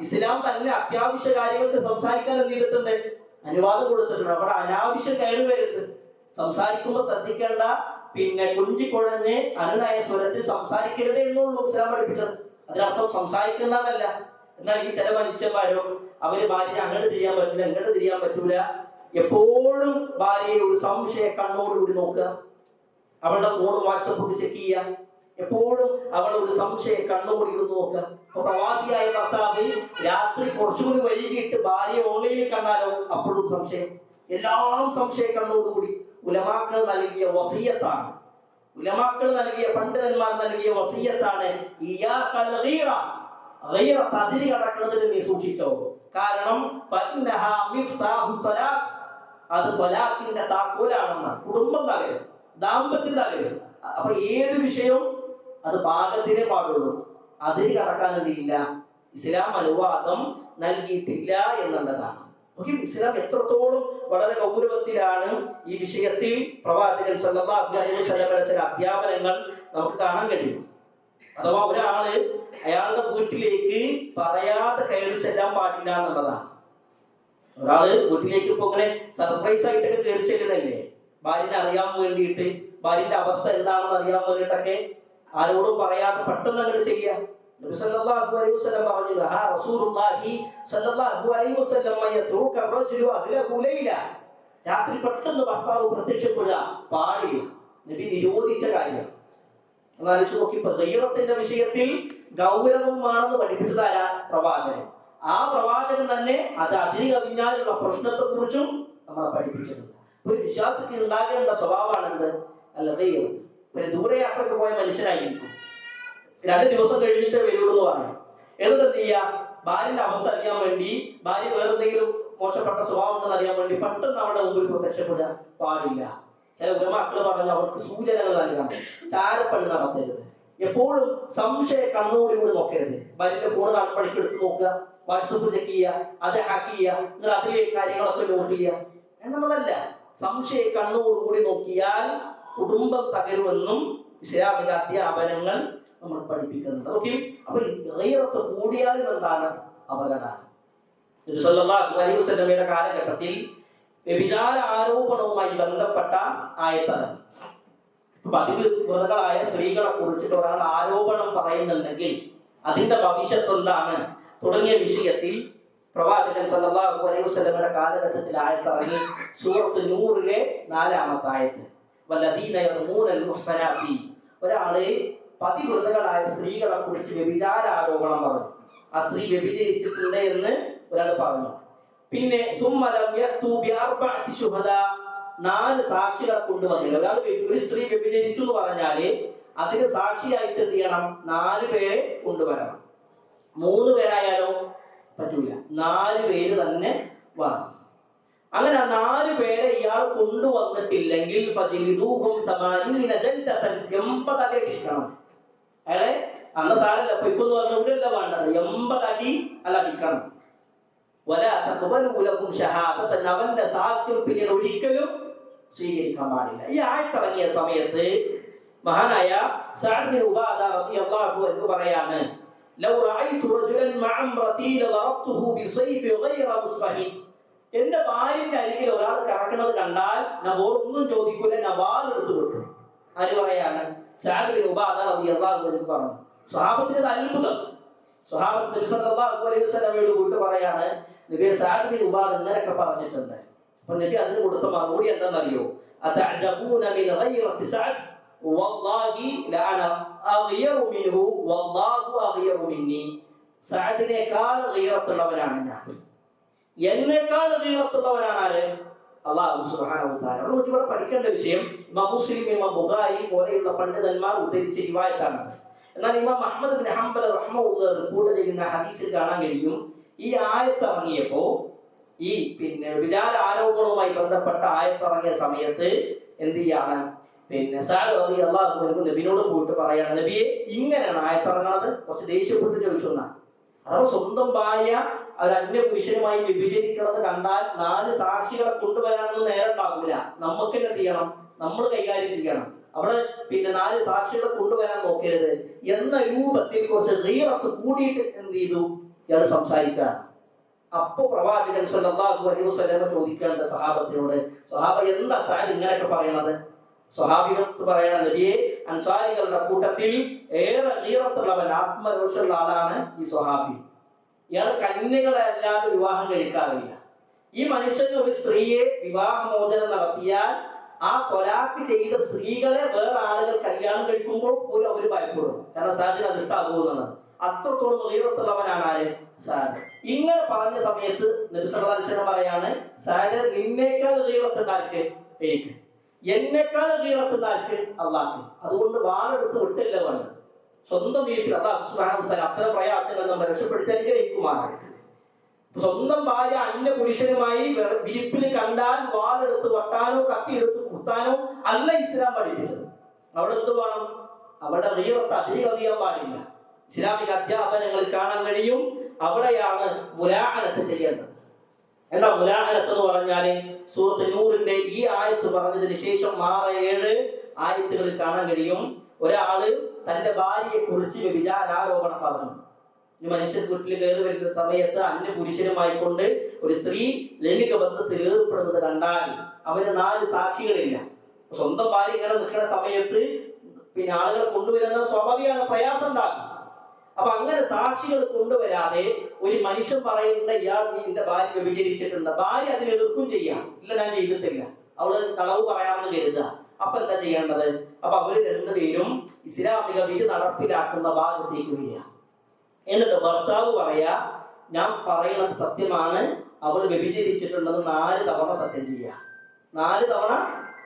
ഇസ്ലാം തന്നെ അത്യാവശ്യ കാര്യങ്ങൾക്ക് സംസാരിക്കാൻ എന്ത് ചെയ്തിട്ടുണ്ട്? അനുവാദം കൊടുത്തിട്ടുണ്ട്. അവിടെ അനാവശ്യം കയറി വരരുത്. സംസാരിക്കുമ്പോൾ ശ്രദ്ധിക്കേണ്ട, പിന്നെ കുഞ്ചിക്കുഴഞ്ഞ് അനുനയ സ്വരത്തിൽ സംസാരിക്കരുത് എന്നുള്ളൂ ഇസ്ലാം പഠിപ്പിച്ചത്. അതിനർത്ഥം സംസാരിക്കുന്നതല്ല. എന്നാൽ ഈ ചില മനുഷ്യന്മാരോ അവര് ഭാര്യയെ അങ്ങോട്ട് തിരിയാൻ പറ്റില്ല, ഇങ്ങോട്ട് തിരിയാൻ പറ്റൂല, എപ്പോഴും ഭാര്യയെ ഒരു സംശയ കണ്ണോടുകൂടി നോക്കുക, അവളുടെ ഫോൺ വാട്സപ്പ് ചെക്ക് ചെയ്യുക, എപ്പോഴും അവളെ ഒരു സംശയ കണ്ണുകൂടി ഇരുന്ന് നോക്കുക. അപ്പൊ പ്രവാസിയായ ഭർത്താവ് രാത്രി കുറച്ചുകൂടി വൈകിട്ട് ഭാര്യയെ ഓൺലൈനിൽ കണ്ടാലോ അപ്പോഴും സംശയം, എല്ലാം സംശയ കണ്ണോടുകൂടി. ഉലമാക്കൾ നൽകിയ വസിയ്യത്താണ്, ഉലമാക്കൾ നൽകിയ പണ്ഡിതന്മാർ നൽകിയ വസിയ്യത്താണ്, അതിരി കടക്കുന്നതിന് നീ സൂക്ഷിച്ചോ. കാരണം അത് ത്വലാഖിന്റെ താക്കോലാണെന്ന്. കുടുംബം തകരും, ദാമ്പത്യം തകരും. അപ്പൊ ഏത് വിഷയവും അത് പാകത്തിനേ പാടുള്ളൂ. അതിന് കടക്കാൻ എന്തില്ല, ഇസ്ലാം അനുവാദം നൽകിയിട്ടില്ല എന്നുള്ളതാണ്. ഇസ്ലാം എത്രത്തോളം വളരെ ഗൗരവത്തിലാണ് ഈ വിഷയത്തിൽ പ്രവാചകൻ സല്ലല്ലാഹു അലൈഹി വസല്ലമയുടെ ചില അധ്യാപനങ്ങൾ നമുക്ക് കാണാൻ കഴിയും. അഥവാ ഒരാള് അയാളുടെ വീട്ടിലേക്ക് പറയാതെ കയറി ചെല്ലാൻ പാടില്ല എന്നുള്ളതാണ്. ഒരാള് വീട്ടിലേക്ക് ഇപ്പൊ ഇങ്ങനെ സർപ്രൈസ് ആയിട്ടൊക്കെ കയറി ചെല്ലണല്ലേ, ഭാര്യനെ അറിയാൻ വേണ്ടിയിട്ട്, ഭാര്യന്റെ അവസ്ഥ എന്താണെന്ന് അറിയാൻ വേണ്ടിയിട്ടൊക്കെ ആരോടും പറയാതെ പെട്ടെന്ന് അങ്ങോട്ട് ചെയ്യാം. നബി സല്ലല്ലാഹു അലൈഹി വസല്ലം പറഞ്ഞു, ഹാ റസൂലുള്ളാഹി സല്ലല്ലാഹു അലൈഹി വസല്ലം യത്റുക റജുലു അഹ്ലഹു ലൈല, രാത്രി പെട്ടെന്ന് ഭർത്താവ് പ്രത്യക്ഷപ്പെടുക പാടില്ല. നബി നിരോധിച്ച കാര്യം. ആലോചിച്ച് നോക്കി, ഇപ്പൊ ഗൈറത്തിന്റെ വിഷയത്തിൽ ഗൗരവമാണെന്ന് പഠിപ്പിച്ചതാരാ? പ്രവാചകൻ. ആ പ്രവാചകൻ തന്നെ അത് അതിന് കവിഞ്ഞാലുള്ള പ്രശ്നത്തെ കുറിച്ചും നമ്മളെ പഠിപ്പിച്ചിട്ടുണ്ട്. ഒരു വിശ്വാസിക്ക് ഉണ്ടാകേണ്ട സ്വഭാവമാണെന്ത്? അല്ല ഗൈറത്ത്. ഒരു ദൂരയാത്രക്ക് പോയ മനുഷ്യനായിരിക്കും, 2 ദിവസം കഴിഞ്ഞിട്ട് വരുള്ളൂ എന്ന് പറയാം. എന്നിട്ട് എന്ത് ചെയ്യാ? ഭാര്യന്റെ അവസ്ഥ അറിയാൻ വേണ്ടി, ഭാര്യ വേറെന്തെങ്കിലും മോശപ്പെട്ട സ്വഭാവം ഉണ്ടെന്ന് അറിയാൻ വേണ്ടി പെട്ടെന്ന് അവിടെ മുമ്പിൽ പ്രത്യക്ഷപ്പെടാൻ പാടില്ല. ചില ഉലമാക്കൾ പറഞ്ഞു അവർക്ക് സൂചനകൾ നൽകണം. ചാരപ്പണി നടത്തരുത്. എപ്പോഴും സംശയ കണ്ണോടുകൂടി നോക്കരുത്. ഭാര്യന്റെ ഫോൺ കാണുമ്പോഴേക്ക് എടുത്ത് നോക്കുക, വാട്സപ്പ് ചെക്ക് ചെയ്യുക, അത് ഹാക്ക് ചെയ്യുക, നിങ്ങൾ അതിലെ കാര്യങ്ങളൊക്കെ നോട്ട് ചെയ്യുക എന്നുള്ളതല്ല. സംശയ കണ്ണോടുകൂടി നോക്കിയാൽ കുടുംബം തകരുമെന്നും ഇസ്ലാമിക അധ്യാപനങ്ങൾ നമ്മൾ പഠിപ്പിക്കുന്നുണ്ട്. ഓക്കെ, അപ്പൊ ഗൈറത്ത് കൂടിയാലും എന്താണ്? അപകടമാണ്. നബി സല്ലല്ലാഹു അലൈഹി വസല്ലമയുടെ കാലഘട്ടത്തിൽ വ്യഭിചാര ആരോപണവുമായി ബന്ധപ്പെട്ട ആയത്താണ്. പതിവ്രതകളായ സ്ത്രീകളെ കുറിച്ചിട്ട് ഒരാൾ ആരോപണം പറയുന്നുണ്ടെങ്കിൽ അതിന്റെ ഭവിഷ്യത്ത് എന്താണ് തുടങ്ങിയ വിഷയത്തിൽ പ്രവാചകൻ സല്ലല്ലാഹു അലൈഹി വസല്ലമയുടെ കാലഘട്ടത്തിൽ ആയത്തിറങ്ങി. സൂറത്ത് നൂറിലെ 4-ാമത്തെ ആയത്ത്, വല്ലദീന യർമൂനൽ മുഹ്സനാത്തി, ഒരാള് പതിവ്രതകളായ സ്ത്രീകളെ കുറിച്ച് വ്യഭിചാര ആരോപണം പറഞ്ഞു. ആ സ്ത്രീ വ്യഭിചരിച്ചിട്ടുണ്ട് എന്ന് ഒരാൾ പറഞ്ഞു. പിന്നെ സുമ്മലം യഅ്തു ബിഅർബഅതി ശുഹദാ, 4 സാക്ഷികളെ കൊണ്ടുവന്നില്ല. ഒരു സ്ത്രീ വ്യഭിചരിച്ചു എന്ന് പറഞ്ഞാല് അതിന് സാക്ഷിയായിട്ട് എന്ത് ചെയ്യണം? 4 പേരെ കൊണ്ടുവരണം. 3 പേരായാലോ പറ്റൂല, 4 പേര് തന്നെ വേണം. അങ്ങനെ 4 പേരെ ഇയാൾ കൊണ്ടുവന്നിട്ടില്ലെങ്കിൽ ഫജിലിദൂഹും 80 ജൽദതൻ, 80 അടി അടിക്കണം. അയാളെ അന്ന് സാരല്ല, ഇപ്പൊ ഇപ്പൊന്ന് പറഞ്ഞ ഇവിടെയല്ല വേണ്ടത്, 80 അടി അല്ല അടിക്കണം. വലാ തഖ്ബലു ലഹും ഷഹാദതൻ, അവന്റെ സാക്ഷ്യം പിന്നീട് ഒരിക്കലും സ്വീകരിക്കാൻ പാടില്ല. ഈ ആയത്തിറങ്ങിയ സമയത്ത് മഹാനായ സഅദ് ബിൻ ഉബാദ റളിയല്ലാഹു അൻഹു പറയാണ്, ലൗ റഅയ്തു റജുലൻ മഅ ഇംറതി ലദറബ്തുഹു ബിസൈഫി ഗൈറ മുസ്ഫഹി, എന്റെ ഭാര്യന്റെ അരികിൽ ഒരാൾ കിടക്കുന്നത് കണ്ടാൽ ഞാൻ ഒന്നും ചോദിക്കൂല, ഞാൻ വാൾ എടുത്തു വിട്ടു. ആര് പറയാണ്? സഅദ് ബിൻ ഉബാദ റളിയല്ലാഹു അൻഹു പറഞ്ഞു. സ്വഹാബത്തിന് അത്ഭുതം. സ്വഹാബത്ത് നബി സല്ലല്ലാഹു അലൈഹി വസല്ലമയോട് കൂട്ടി പറയാണ്, നബി സഅദ് ബിൻ ഉബാദ ഇങ്ങനെയൊക്കെ പറഞ്ഞിട്ടുണ്ട്. അപ്പൊ നബി അതിന് കൊടുത്ത മറുപടി എന്താണെന്നറിയോ? അതഅജബൂന മിൻ ഗൈറതി സഅദ് വല്ലാഹി ലഅന അഗ്യറു മിൻഹു വല്ലാഹു അഗ്യറു മിന്നി, സഅദിനേക്കാൾ ഗൈറത്തുള്ളവനാണ് ഞാൻ, എന്നേക്കാൾ ഗൈറത്തുള്ളവനാണ് ആര്? അല്ലാഹു സുബ്ഹാനഹു വ തആല. നമ്മൾ ഇവിടെ പഠിക്കേണ്ട വിഷയം ഇമാം മുസ്ലിം, ഇമാം ബുഖാരി പോലെയുള്ള പണ്ഡിതന്മാർ ഉദ്ധരിച്ച റിവായത്താണ്. എന്നാൽ ഇമാം അഹ്മദ് ബിൻ ഹംബൽ റഹ്മഹുല്ലാഹ് റിപ്പോർട്ട് ചെയ്യുന്ന ഹദീസിൽ കാണാൻ കഴിയും, ഈ ആയത്ത് ഇറങ്ങിയപ്പോ, ഈ വിചാര ആരോപണവുമായി ബന്ധപ്പെട്ട ആയത്ത് ഇറങ്ങിയ സമയത്ത് എന്ത് ചെയ്യാണ്? സഅദ് റളിയല്ലാഹു അൻഹു നബിയോട് പോയിട്ട് പറയാണ്, നബിയെ ഇങ്ങനെയാണ് ആയത്ത് ഇറങ്ങുന്നത്. കുറച്ച് ദേഷ്യപ്പെട്ട് ചോദിച്ചു. അഥവാ സ്വന്തം ഭാര്യ ഒരു അന്യ പുരുഷനുമായി വ്യഭിചരിക്കുന്നത് കണ്ടാൽ 4 സാക്ഷികളെ കൊണ്ടുവരാനൊന്നും നേരം ഉണ്ടാകില്ല. നമുക്ക് എന്ത് ചെയ്യണം? നമ്മൾ കൈകാര്യം ചെയ്യണം. അവിടെ 4 സാക്ഷികളെ കൊണ്ടുവരാൻ നോക്കരുത് എന്ന രൂപത്തിൽ കുറച്ച് ഗീറത്ത് കൂടിയിട്ട് എന്ത് ചെയ്തു? ഇയാൾ സംസാരിക്കുകയാണ്. അപ്പോ പ്രവാചകൻ സല്ലല്ലാഹു അലൈഹി വസല്ലം ചോദിക്കേണ്ട സഹാബത്തിനോട്, സഹാബ എന്താ സഅദ് ഇങ്ങനെയൊക്കെ പറയണത്? സ്വഹാബികൾ പറയണ, നബിയെ അൻസാരികളുടെ കൂട്ടത്തിൽ ഏറെ ഗീറത്തുള്ളവൻ, ആത്മരോഷമുള്ള ആളാണ് ഈ സ്വഹാബി. ഇയാൾ കന്യകളെ അല്ലാതെ വിവാഹം കഴിക്കാറില്ല. ഈ മനുഷ്യന് ഒരു സ്ത്രീയെ വിവാഹമോചനം നടത്തിയാൽ ആ തൊലാക്ക് ചെയ്ത സ്ത്രീകളെ വേറെ ആളുകൾ കല്യാണം കഴിക്കുമ്പോൾ പോലും അവർ ഭയപ്പെടും. കാരണം സഅദിന് അത് ഇഷ്ടാകുമെന്നുള്ളത്. അത്രത്തോളം ഗീറത്തുള്ളവനാണ് ആര്? സഅദ്. ഇങ്ങനെ പറഞ്ഞ സമയത്ത് നബി സല്ലല്ലാഹു അലൈഹി വസല്ലം പറയാണ്, സഅദ് നിന്നേക്കാൾ ഗീറത്തുണ്ടാർക്ക്? എനിക്ക്. എന്നേക്കാൾ ഗീറത്തുണ്ടാർക്ക്? അള്ളാഹ്. അതുകൊണ്ട് വാളെടുത്ത് വിട്ടില്ല വേണ്ടത്. സ്വന്തം വീട്ടിൽ അള്ളാഹു സുബ്ഹാനഹു വ തആല അത്തരം പ്രയാസങ്ങൾ നമ്മൾ രക്ഷപ്പെടുത്താൻ ഗ്രഹിക്കുമാറാകട്ടെ. സ്വന്തം ഭാര്യ അന്യ പുരുഷനുമായി വിരിപ്പിൽ കണ്ടാൽ വാളെടുത്ത് വട്ടാനോ കത്തിയെടുത്ത് കുത്താനോ അല്ല ഇസ്ലാം പഠിപ്പിച്ചത്. അവിടെ എന്ത് വേണം? അവിടെ ഗീറത്ത് അധികം കവിയാൻ പാടില്ല. ഇസ്ലാമിക അധ്യാപനങ്ങളിൽ കാണാൻ കഴിയും അവിടെയാണ് മുലാഅനത്ത് ചെയ്യേണ്ടത്. എന്താ മുലാഅനത്ത് എന്ന് പറഞ്ഞാൽ സൂറത്ത് നൂറിന്റെ ഈ ആയത്ത് പറഞ്ഞതിന് ശേഷം 6-7 ആയത്തുകളിൽ കാണാൻ കഴിയും ഒരാള് തന്റെ ഭാര്യയെ കുറിച്ച് വ്യഭിചാരാരോപണം പറഞ്ഞു. ഈ മനുഷ്യൻ വീട്ടിൽ കയറി വരുന്ന സമയത്ത് അന്യ പുരുഷനുമായി കൊണ്ട് ഒരു സ്ത്രീ ലൈംഗിക ബന്ധത്തിൽ ഏർപ്പെടുന്നത് കണ്ടാൽ അവന് 4 സാക്ഷികളില്ല. സ്വന്തം ഭാര്യ ഇങ്ങനെ നിൽക്കുന്ന സമയത്ത് പിന്നെ ആളുകളെ കൊണ്ടുവരുന്ന സ്വാഭാവികമാണ്, പ്രയാസം ഉണ്ടാകും. അപ്പൊ അങ്ങനെ സാക്ഷികൾ കൊണ്ടുവരാതെ ഒരു മനുഷ്യൻ പറയുന്ന ഇയാൾ എന്റെ ഭാര്യ വ്യഭിചരിച്ചിട്ടുണ്ട്, ഭാര്യ അതിന് എതിർക്കും ചെയ്യാം, ഇല്ല ഞാൻ ചെയ്തിട്ടില്ല, അവള് കളവ് പറയാമെന്ന് കരുതുക. അപ്പൊ എന്താ ചെയ്യേണ്ടത്? അപ്പൊ അവര് രണ്ടുപേരും ഇസ്ലാമിക വിധി നടപ്പിലാക്കുന്ന ഭാഗത്തേക്ക് വരിക. എന്നിട്ട് ഭർത്താവ് പറയാ ഞാൻ പറയുന്നത് സത്യമാണ്, അവൾ വ്യഭിചരിച്ചിട്ടുണ്ടെന്ന് 4 തവണ സത്യം ചെയ്യുക. 4 തവണ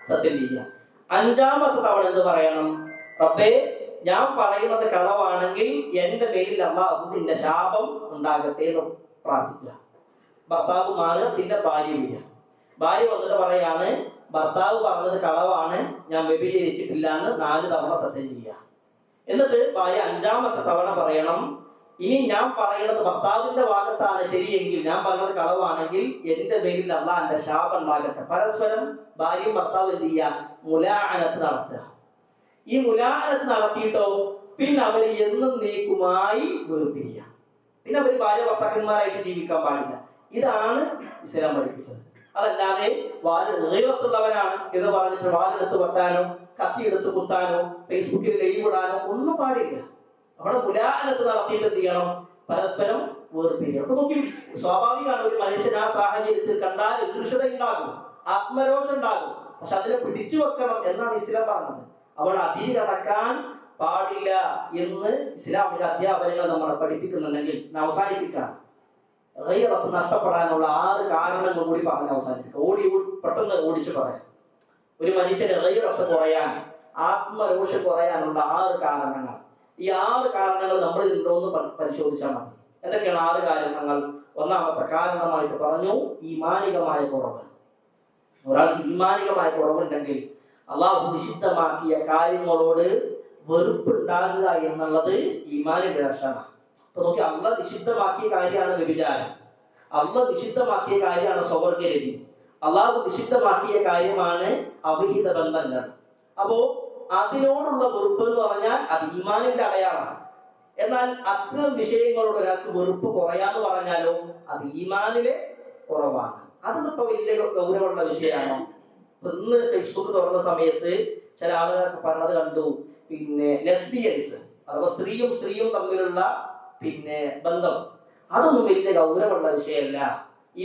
സത്യം ചെയ്യുക. 5ാമത്തെ തവണ എന്ത് പറയണം? റബ്ബേ ഞാൻ പറയുന്നത് കളവാണെങ്കിൽ എന്റെ മേലിൽ അല്ലാഹുവിന്റെ ശാപം ഉണ്ടാകട്ടെ എന്ന് പ്രാർത്ഥിക്കുക. ഭർത്താവ് മാറുക, പിന്നെ ഭാര്യ വരിക. ഭാര്യ വന്നിട്ട് പറയാണ് ഭർത്താവ് പറഞ്ഞത് കളവാണ്, ഞാൻ വ്യഭിചരിച്ചിട്ടില്ല എന്ന് 4 തവണ സത്യം ചെയ്യുക. എന്നിട്ട് ഭാര്യ 5ാമത്തെ തവണ പറയണം ഇനി ഞാൻ പറയുന്നത് ഭർത്താവിന്റെ ഭാഗത്താണ് ശരിയെങ്കിൽ, ഞാൻ പറഞ്ഞത് കളവാണെങ്കിൽ എന്റെ മേലിൽ അല്ലാഹുവിന്റെ ശാപം ഉണ്ടാകട്ടെ. പരസ്പരം ഭാര്യയും ഭർത്താവ് എന്ത് ചെയ്യുക? മുലാഅനത്ത് നടത്തുക. ഈ മുലാഅനത്ത് നടത്തിയിട്ടോ പിന്നെ അവര് എന്നും നീക്കുമായി വേർപിരിയുക. പിന്നെ അവര് ഭാര്യ ഭർത്താക്കന്മാരായിട്ട് ജീവിക്കാൻ പാടില്ല. ഇതാണ് ഇസ്ലാം പഠിപ്പിച്ചത്. അതല്ലാതെ ഗീറത്തുള്ളവനാണ് എന്ന് പറഞ്ഞിട്ട് വാലെടുത്ത് വെട്ടാനോ കത്തിയെടുത്ത് കുത്താനോ ഫേസ്ബുക്കിൽ ലൈവ് ഇടാനോ ഒന്നും പാടില്ല. അവിടെ മുലാഅനത്ത് നടത്തിയിട്ട് എന്ത് ചെയ്യണം? പരസ്പരം വേർപിരിയണം. അപ്പൊ നോക്കി, സ്വാഭാവികമാണ് ഒരു മനുഷ്യൻ ആ സാഹചര്യത്തിൽ കണ്ടാൽ ഈർഷ്യത ഉണ്ടാകും, ആത്മരോഷം ഉണ്ടാകും. പക്ഷെ അതിനെ പിടിച്ചു വെക്കണം എന്നാണ് ഇസ്ലാം പറഞ്ഞത്. അവിടെ അതിര് കടക്കാൻ പാടില്ല എന്ന് ഇസ്ലാമിക അധ്യാപനങ്ങൾ നമ്മളെ പഠിപ്പിക്കുന്നുണ്ടെങ്കിൽ അവസാനിപ്പിക്കാം. ഗീറത്ത് നഷ്ടപ്പെടാനുള്ള 6 കാരണങ്ങൾ കൂടി പറഞ്ഞ് അവസാനിപ്പിക്കാം. പെട്ടെന്ന് ഓടിച്ചു പറയാം. ഒരു മനുഷ്യന് ഗീറത്ത് കുറയാൻ, ആത്മരോഷം കുറയാനുള്ള 6 കാരണങ്ങൾ. ഈ 6 കാരണങ്ങൾ നമ്മൾ ഉണ്ടോന്ന് പരിശോധിച്ചാൽ മതി. എന്തൊക്കെയാണ് 6 കാരണങ്ങൾ? 1ാമത്തെ കാരണമായിട്ട് പറഞ്ഞു ഈമാനികമായ കുറവ്. ഒരാൾക്ക് ഈമാനികമായ കുറവുണ്ടെങ്കിൽ അള്ളാഹു നിഷിദ്ധമാക്കിയ കാര്യങ്ങളോട് വെറുപ്പുണ്ടാകുക എന്നുള്ളത് ഈമാനിന്റെ ലക്ഷണമാണ്. അപ്പൊ നോക്കി, അള്ളാഹ് നിഷിദ്ധമാക്കിയ കാര്യമാണ് വ്യഭിചാരം, അള്ളാഹ് നിഷിദ്ധമാക്കിയ കാര്യമാണ് സ്വവർഗരതി, അള്ളാഹു നിഷിദ്ധമാക്കിയ കാര്യമാണ് അവിഹിത ബന്ധങ്ങൾ. അപ്പോ അതിനോടുള്ള വെറുപ്പ് എന്ന് പറഞ്ഞാൽ അത് ഈമാനിന്റെ അടയാളമാണ്. എന്നാൽ അത്തരം വിഷയങ്ങളോട് ഒരാൾക്ക് വെറുപ്പ് കുറയാന്ന് പറഞ്ഞാലോ അത് ഈമാനിലെ കുറവാണ്. അതൊന്നും ഇപ്പൊ വലിയ ഗൗരവമുള്ള വിഷയമാണോ? ഇന്ന് ഫേസ്ബുക്ക് തുറന്ന സമയത്ത് ചില ആളുകളൊക്കെ പറഞ്ഞത് കണ്ടു, പിന്നെ ലെസ്ബിയൻസ് അഥവാ സ്ത്രീയും തമ്മിലുള്ള പിന്നെ ബന്ധം, അതൊന്നും വലിയ ഗൗരവമുള്ള വിഷയമല്ല. ഈ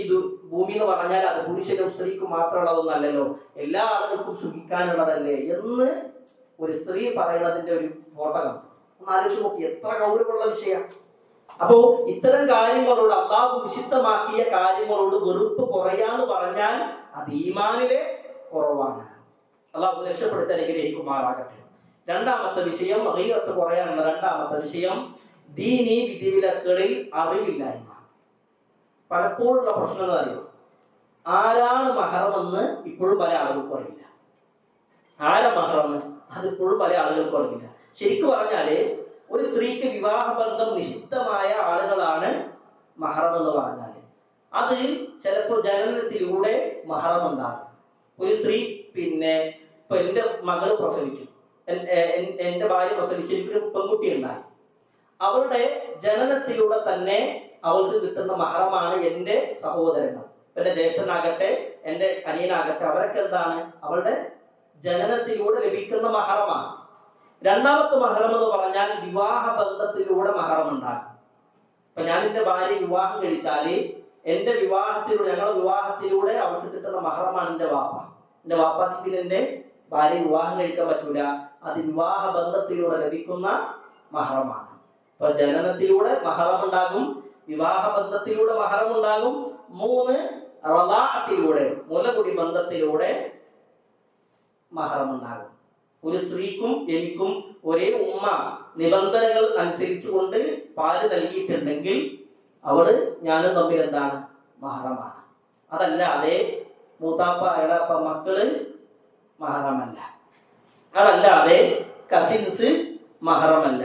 ഭൂമി എന്ന് പറഞ്ഞാൽ അത് പുരുഷനും സ്ത്രീക്കും മാത്രമുള്ളതൊന്നല്ലല്ലോ, എല്ലാ ആളുകൾക്കും സുഖിക്കാനുള്ളതല്ലേ എന്ന് ഒരു സ്ത്രീ പറയുന്നതിന്റെ ഒരു ഫോട്ടോ കണ്ടു. ഒന്ന് ആലോചിച്ച് നോക്കി, എത്ര ഗൗരവമുള്ള വിഷയം. അപ്പോ ഇത്തരം കാര്യങ്ങളോട്, അള്ളാഹു നിഷിദ്ധമാക്കിയ കാര്യങ്ങളോട് വെറുപ്പ് കുറയാന്ന് പറഞ്ഞാൽ അത് ഈമാനിലെ കുറവാണ്. അള്ളാഹു രക്ഷപ്പെടുത്താൻ അനുഗ്രഹിക്കുമാറാകട്ടെ. 2ാമത്തെ വിഷയം, ഗീറത്ത് കുറയാനുള്ള 2ാമത്തെ വിഷയം ദീനി വിധിവിലക്കുകളിൽ അറിവില്ലായ്മ. പലപ്പോഴുള്ള പ്രശ്നങ്ങൾ അറിയാം. ആരാണ് മഹറമെന്ന് ഇപ്പോഴും പല ആളുകൾക്കും അറിയില്ല. ആരാ മഹറം അതിപ്പോഴും പല ആളുകൾക്കും അറിയില്ല. ശരിക്കും പറഞ്ഞാല് ഒരു സ്ത്രീക്ക് വിവാഹബന്ധം നിഷിദ്ധമായ ആളുകളാണ് മഹറം എന്ന് പറഞ്ഞാല്. അത് ചിലപ്പോൾ ജനനത്തിലൂടെ മഹറം ഉണ്ടാകും. ഒരു സ്ത്രീ പിന്നെ ഇപ്പൊ എന്റെ മകള് പ്രസവിച്ചു, എന്റെ ഭാര്യ പ്രസവിച്ചു, എനിക്കൊരു പെൺകുട്ടി ഉണ്ടായി. അവളുടെ ജനനത്തിലൂടെ തന്നെ അവൾക്ക് കിട്ടുന്ന മഹറമാണ് എന്റെ സഹോദരങ്ങൾ. എന്റെ ജ്യേഷ്ഠനാകട്ടെ എന്റെ അനിയനാകട്ടെ, അവരൊക്കെ എന്താണ്? അവളുടെ ജനനത്തിലൂടെ ലഭിക്കുന്ന മഹറമാണ്. 2ാമത്തെ മഹറം എന്ന് പറഞ്ഞാൽ വിവാഹ ബന്ധത്തിലൂടെ മഹറം ഉണ്ടാകും. ഇപ്പൊ ഞാൻ എന്റെ ഭാര്യ വിവാഹം കഴിച്ചാല് എന്റെ വിവാഹത്തിലൂടെ, ഞങ്ങളുടെ വിവാഹത്തിലൂടെ അവൾക്ക് കിട്ടുന്ന മഹറമാണ് എന്റെ വാപ്പ. എന്റെ വാപ്പാക്ക് പിന്നെ എന്റെ ഭാര്യ വിവാഹം കഴിക്കാൻ പറ്റൂല, അത് വിവാഹ ബന്ധത്തിലൂടെ ലഭിക്കുന്ന മഹറമാണ്. ഇപ്പൊ ജനനത്തിലൂടെ മഹറം ഉണ്ടാകും, വിവാഹ ബന്ധത്തിലൂടെ മഹറം ഉണ്ടാകും. 3 റളാഅത്തിലൂടെ, മുലകുടി ബന്ധത്തിലൂടെ മഹറം ഉണ്ടാകും. ഒരു സ്ത്രീക്കും എനിക്കും ഒരേ ഉമ്മ നിബന്ധനകൾ അനുസരിച്ചുകൊണ്ട് പാല് നൽകിയിട്ടുണ്ടെങ്കിൽ അവള് ഞാനും തമ്മിൽ എന്താണ്? മഹറമാണ്. അതല്ലാതെ മൂത്താപ്പ ഇളാപ്പ മക്കള് മഹറമല്ല. അതല്ലാതെ കസിൻസ് മഹറമല്ല.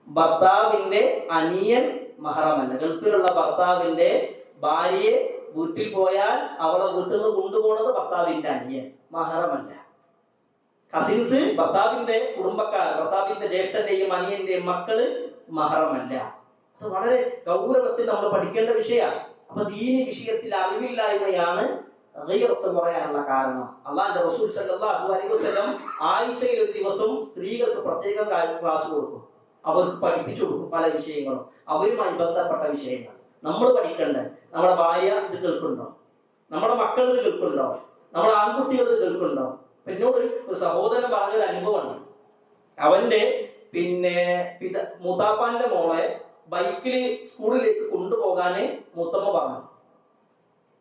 ഭർത്താവിന്റെ അനിയൻ മഹറമല്ല. ഗൾഫിലുള്ള ഭർത്താവിന്റെ ഭാര്യയെ വീട്ടിൽ പോയാൽ അവളെ വീട്ടിൽ നിന്ന് കൊണ്ടുപോകുന്നത് ഭർത്താവിന്റെ അനിയൻ, മഹറമല്ല. കസിൻസ്, ഭർത്താവിന്റെ കുടുംബക്കാർ, ഭർത്താവിന്റെ ജ്യേഷ്ഠന്റെയും അനിയന്റെയും മക്കള് മഹറമല്ല. അത് വളരെ ഗൗരവത്തിൽ നമ്മൾ പഠിക്കേണ്ട വിഷയമാണ്. അപ്പൊ ദീനി വിഷയത്തിൽ അറിവില്ലായ്മയാണ് ഗീറത്ത് പറയാനുള്ള കാരണം. അള്ളാഹുവിന്റെ റസൂൽ സല്ലല്ലാഹു അലൈഹി വസല്ലം ആഴ്ചയിൽ ഒരു ദിവസം സ്ത്രീകൾക്ക് പ്രത്യേകം ക്ലാസ് കൊടുക്കും. അവർക്ക് പഠിപ്പിച്ചു കൊടുക്കും പല വിഷയങ്ങളും, അവരുമായി ബന്ധപ്പെട്ട വിഷയങ്ങൾ. നമ്മൾ പഠിക്കേണ്ടത്, നമ്മുടെ ഭാര്യ ഇത് കേൾക്കുന്നുണ്ടോ, നമ്മുടെ മക്കൾ ഇത് കേൾക്കുന്നുണ്ടോ, നമ്മുടെ ആൺകുട്ടികൾ ഇത് കേൾക്കുന്നുണ്ടോ. എന്നോട് ഒരു സഹോദരൻ പറഞ്ഞൊരു അനുഭവമാണ്. അവന്റെ മൂത്താപ്പാന്റെ മോളെ ബൈക്കിൽ സ്കൂളിലേക്ക് കൊണ്ടുപോകാന് മൂത്തമ്മ പറഞ്ഞു.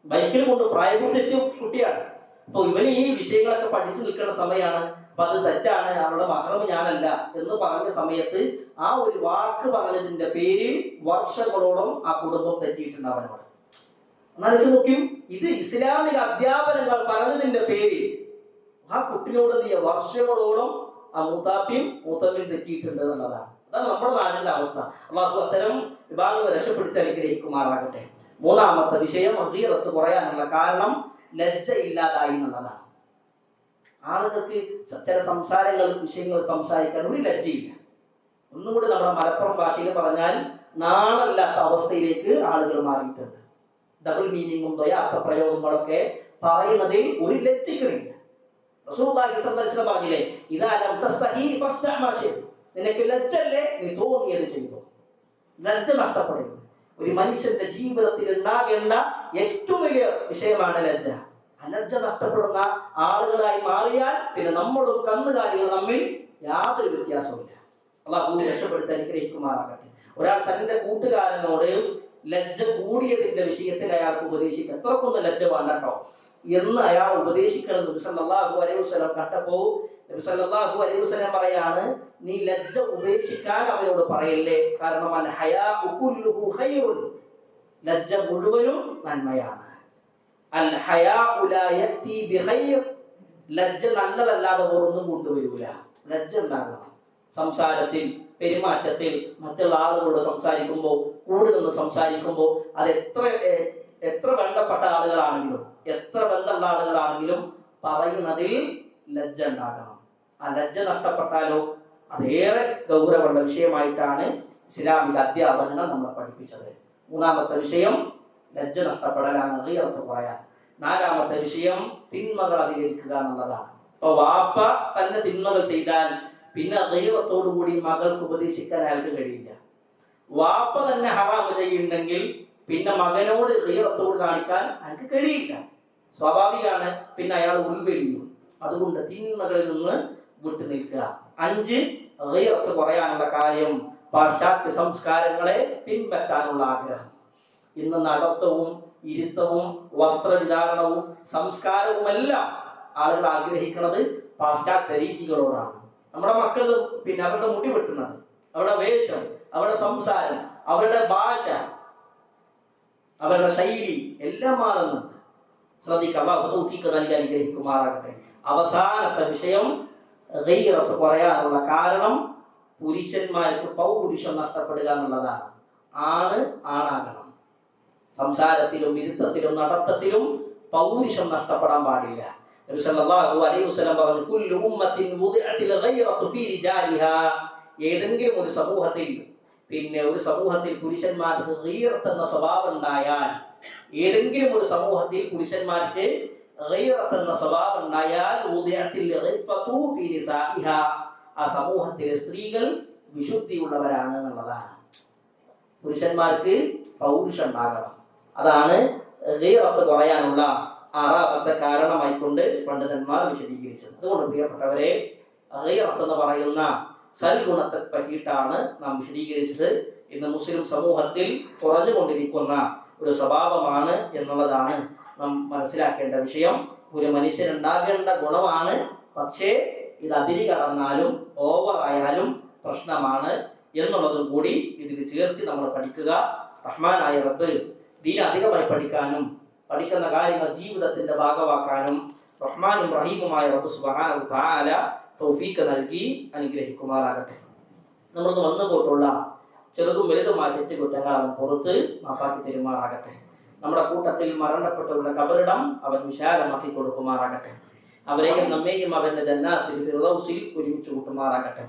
ബൈക്കിൽ കൊണ്ട് പ്രായപൂർത്തിയ കുട്ടിയാണ്. അപ്പൊ ഇവന് ഈ വിഷയങ്ങളൊക്കെ പഠിച്ചു നിൽക്കുന്ന സമയമാണ്. അപ്പൊ അത് തെറ്റാണ്, അവളുടെ മഹ്റം ഞാനല്ല എന്ന് പറഞ്ഞ സമയത്ത് ആ ഒരു വാക്ക് പറഞ്ഞതിന്റെ പേരിൽ വർഷങ്ങളോളം ആ കുടുംബം തെറ്റിയിട്ടുണ്ട് അവനോട്. എന്നാലും നോക്കിയും ഇത് ഇസ്ലാമിക അധ്യാപനങ്ങൾ പറഞ്ഞതിന്റെ പേരിൽ ആ കുട്ടിയോട് എന്ത് ചെയ്യുക, വർഷങ്ങളോളം ആ മൂത്താപ്പിയും മൂത്തമ്മയും തെറ്റിയിട്ടുണ്ട് എന്നുള്ളതാണ്. അതാണ് നമ്മുടെ നാടിന്റെ അവസ്ഥ. അള്ളാഹു അത്തരം വിഭാഗങ്ങൾ രക്ഷപ്പെടുത്തി അനുഗ്രഹിക്കുമാറാകട്ടെ. മൂന്നാമത്തെ വിഷയം, ഗീറത്ത് കുറയാനുള്ള കാരണം ലജ്ജ ഇല്ലാതായി എന്നുള്ളതാണ്. ആളുകൾക്ക് ചില സംസാരങ്ങൾ, വിഷയങ്ങൾ സംസാരിക്കാൻ ഒരു ലജ്ജയില്ല. ഒന്നും കൂടി നമ്മുടെ മലപ്പുറം ഭാഷയിൽ പറഞ്ഞാൽ നാണല്ലാത്ത അവസ്ഥയിലേക്ക് ആളുകൾ മാറിയിട്ടുണ്ട്. ഡബിൾ മീനിങ്ങും ദ്വയാർത്ഥ പ്രയോഗങ്ങളൊക്കെ പറയുന്നതിൽ ഒരു ലജ്ജിക്കണില്ല. റസൂലുള്ളാഹി സ്വല്ലല്ലാഹു അലൈഹി വസല്ലം പറഞ്ഞില്ലേ, ഇദാ ലം തസ്തഹി ഫസ്തഅ മാ ശിഅ്ത. നിനക്ക് ലജ്ജല്ലേ, നീ തോന്നിയത് ചെയ്തു. ലജ്ജ നഷ്ടപ്പെടരുത്. ഒരു മനുഷ്യന്റെ ജീവിതത്തിൽ ഉണ്ടാകേണ്ട ഏറ്റവും വലിയ വിഷയമാണ് ലജ്ജ. ലജ്ജ നഷ്ടപ്പെടുന്ന ആളുകളായി മാറിയാൽ പിന്നെ നമ്മളും കന്നുകാലികളും തമ്മിൽ യാതൊരു വ്യത്യാസവുമില്ല. അള്ളാഹു രക്ഷപ്പെടുത്തി അനുഗ്രഹിക്കുമാറാകട്ടെ. ഒരാൾ തന്റെ കൂട്ടുകാരനോട് ലജ്ജ കൂടിയതിന്റെ വിഷയത്തിൽ അയാൾക്ക് ഉപദേശിക്കുക, എത്രക്കൊന്നും ലജ്ജ വേണ്ടട്ടോ എന്ന് അയാൾ ഉപദേശിക്കണം. നബി സല്ലല്ലാഹു അലൈഹി വസല്ലം കണ്ടപ്പോ നബി സല്ലല്ലാഹു അലൈഹി വസല്ലം പറയാണ്, നീ ലജ്ജ ഉപേക്ഷിക്കാൻ അവനോട് പറയല്ലേ, കാരണം അൽ ഹയാഉ കുല്ലുഹു ഖൈറുൻ, ലജ്ജ മുഴുവനും നന്മയാണ്. അൽ ഹയാഉ ലാ യഅതി ബിഖൈർ, ലജ്ജ നല്ലതല്ലാതെ ഒന്നും കൊണ്ടുവരില്ല. ലജ്ജ ഉണ്ടാകണം സംസാരത്തിൽ, പെരുമാറ്റത്തിൽ, മറ്റുള്ള ആളുകളോട് സംസാരിക്കുമ്പോൾ, കൂടെ നിന്ന് സംസാരിക്കുമ്പോൾ. അത് എത്ര ബന്ധപ്പെട്ട ആളുകളാണെങ്കിലും, എത്ര ബന്ധമുള്ള ആളുകളാണെങ്കിലും പറയുന്നതിൽ ലജ്ജ ഉണ്ടാകണം. ആ ലജ്ജ നഷ്ടപ്പെട്ടാലോ അതേറെ ഗൗരവമുള്ള വിഷയമായിട്ടാണ് ഇസ്ലാമിക അധ്യാപനങ്ങൾ നമ്മളെ പഠിപ്പിച്ചത്. മൂന്നാമത്തെ വിഷയം ലജ്ജ നഷ്ടപ്പെടലാണ്, ഗീറത്ത് പറയാൻ. നാലാമത്തെ വിഷയം തിന്മകൾ അധികരിക്കുക എന്നുള്ളതാണ്. അപ്പൊ വാപ്പ തന്നെ തിന്മകൾ ചെയ്താൽ പിന്നെ ഗീറത്തോടു കൂടി മകൾക്ക് ഉപദേശിക്കാൻ അയാൾക്ക് കഴിയില്ല. വാപ്പ തന്നെ ഹറാമ് ചെയ്യുന്നുണ്ടെങ്കിൽ പിന്നെ മകനോട് ഗീറത്തോട് കാണിക്കാൻ അയാൾക്ക് കഴിയില്ല. സ്വാഭാവികമാണ്, പിന്നെ അയാൾ ഉൾവലിയും. അതുകൊണ്ട് തിന്മകളിൽ നിന്ന് വിട്ടു നിൽക്കുക. 5, ഗീറത്ത് കുറയാനുള്ള കാര്യം പാശ്ചാത്യ സംസ്കാരങ്ങളെ പിൻപറ്റാനുള്ള ആഗ്രഹം. ഇന്ന് നടത്തവും ഇരുത്തവും വസ്ത്രവിധാരണവും സംസ്കാരവുമെല്ലാം ആളുകൾ ആഗ്രഹിക്കുന്നത് പാശ്ചാത്യ രീതികളോടാണ്. നമ്മുടെ മക്കൾ പിന്നെ അവരുടെ മുടി വെട്ടുന്നത്, അവരുടെ വേഷം, അവരുടെ സംസാരം, അവരുടെ ഭാഷ, അവരുടെ ശൈലി എല്ലാം മാറുന്നുണ്ട്. ശ്രദ്ധിക്കുക. അല്ലാഹു തൗഫീഖ് നൽകി അനുഗ്രഹിക്കുമാറാകട്ടെ. അവസാനത്തെ വിഷയം, ഗീറത്ത് കുറയാനുള്ള കാരണം പുരുഷന്മാർക്ക് പൗരുഷം നഷ്ടപ്പെടുക എന്നുള്ളതാണ്. ആണാകണം. സംസാരത്തിലും ഇരുത്തത്തിലും നടത്തത്തിലും പൗരുഷം നഷ്ടപ്പെടാൻ പാടില്ല. നബി സല്ലല്ലാഹു അലൈഹി വസല്ലം പറഞ്ഞു, കുല്ലു ഉമ്മത്തിൻ വുദിഅത്തിൽ ഗൈറത്തു ഫീ റിജാലിഹാ. ഏതെങ്കിലും ഒരു സമൂഹത്തിൽ പുരുഷന്മാർക്ക് ഗീറത്ത് എന്ന സ്വഭാവം ഉണ്ടായാൽ, ഏതെങ്കിലും ഒരു സമൂഹത്തിൽ പുരുഷന്മാർക്ക് ഗൈറത്ത് എന്ന സ്വഭാവം ഉണ്ടായാൽ വുദിഅത്തിൽ ഗിഫതു ഫീ നിസാഇഹാ, ആ സമൂഹത്തിലെ സ്ത്രീകൾ വിശുദ്ധിയുള്ളവരാണ് എന്നുള്ളതാണ്. പുരുഷന്മാർക്ക് പൗരുഷം ഉണ്ടാകണം. അതാണ് ഗീറത്ത് കുറയാനുള്ള 6ാമത്തെ കാരണമായിക്കൊണ്ട് പണ്ഡിതന്മാർ വിശദീകരിച്ചത്. അതുകൊണ്ട് പ്രിയപ്പെട്ടവരെ, ഗീറത്ത് എന്ന് പറയുന്ന സൽഗുണത്തെ പറ്റിയിട്ടാണ് നാം വിശദീകരിച്ചത്. ഇന്ന് മുസ്ലിം സമൂഹത്തിൽ കുറഞ്ഞുകൊണ്ടിരിക്കുന്ന ഒരു സ്വഭാവമാണ് എന്നുള്ളതാണ് നാം മനസ്സിലാക്കേണ്ട വിഷയം. ഒരു മനുഷ്യനുണ്ടാകേണ്ട ഗുണമാണ്, പക്ഷേ ഇത് അതിരി കടന്നാലും ഓവറായാലും പ്രശ്നമാണ് എന്നുള്ളതും കൂടി ഇതിൽ ചേർത്ത് നമ്മൾ പഠിക്കുക. റഹ്മാനായ റബ്ബ് ദീൻ അധികമായി പഠിക്കാനും പഠിക്കുന്ന കാര്യങ്ങൾ ജീവിതത്തിന്റെ ഭാഗമാക്കാനും റഹ്മാനും റഹീമുമായ റബ്ബ് സുബ്ഹാനഹു വ തആല തൗഫീഖ് നൽകി അനുഗ്രഹിക്കുമാറാകട്ടെ. നമ്മൾക്ക് വന്നു പോയിട്ടുള്ള ചെറുതും വലുതുമായ തെറ്റുകുറ്റങ്ങൾ അവൻ പുറത്ത് മാപ്പാക്കി തരുമാറാകട്ടെ. നമ്മുടെ കൂട്ടത്തിൽ മരണപ്പെട്ടവരുടെ കബറിടം അവൻ വിശാലമാക്കി കൊടുക്കുമാറാകട്ടെ. അവരെയും നമ്മെയും അവന്റെ ജന്നാത്തിൽ ഫിർദൗസിൽ ഒരുമിച്ച് കൂട്ടുമാറാകട്ടെ.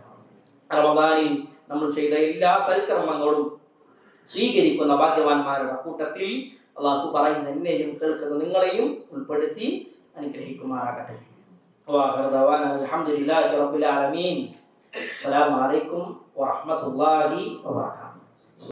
റമദാനിൽ നമ്മൾ ചെയ്ത എല്ലാ സൽക്കർമ്മങ്ങളും സ്വീകരിക്കുന്ന ഭാഗ്യവാന്മാരുടെ കൂട്ടത്തിൽ അള്ളാഹു പറയുന്ന എന്നെയും കേൾക്കുന്ന നിങ്ങളെയും ഉൾപ്പെടുത്തി അനുഗ്രഹിക്കുമാറാകട്ടെ. അൽഹംദുലില്ലാഹി റബ്ബിൽ ആലമീൻ. അസ്സലാമു അലൈക്കും വറഹ്മത്തുള്ളാഹി വബറകാതുഹു.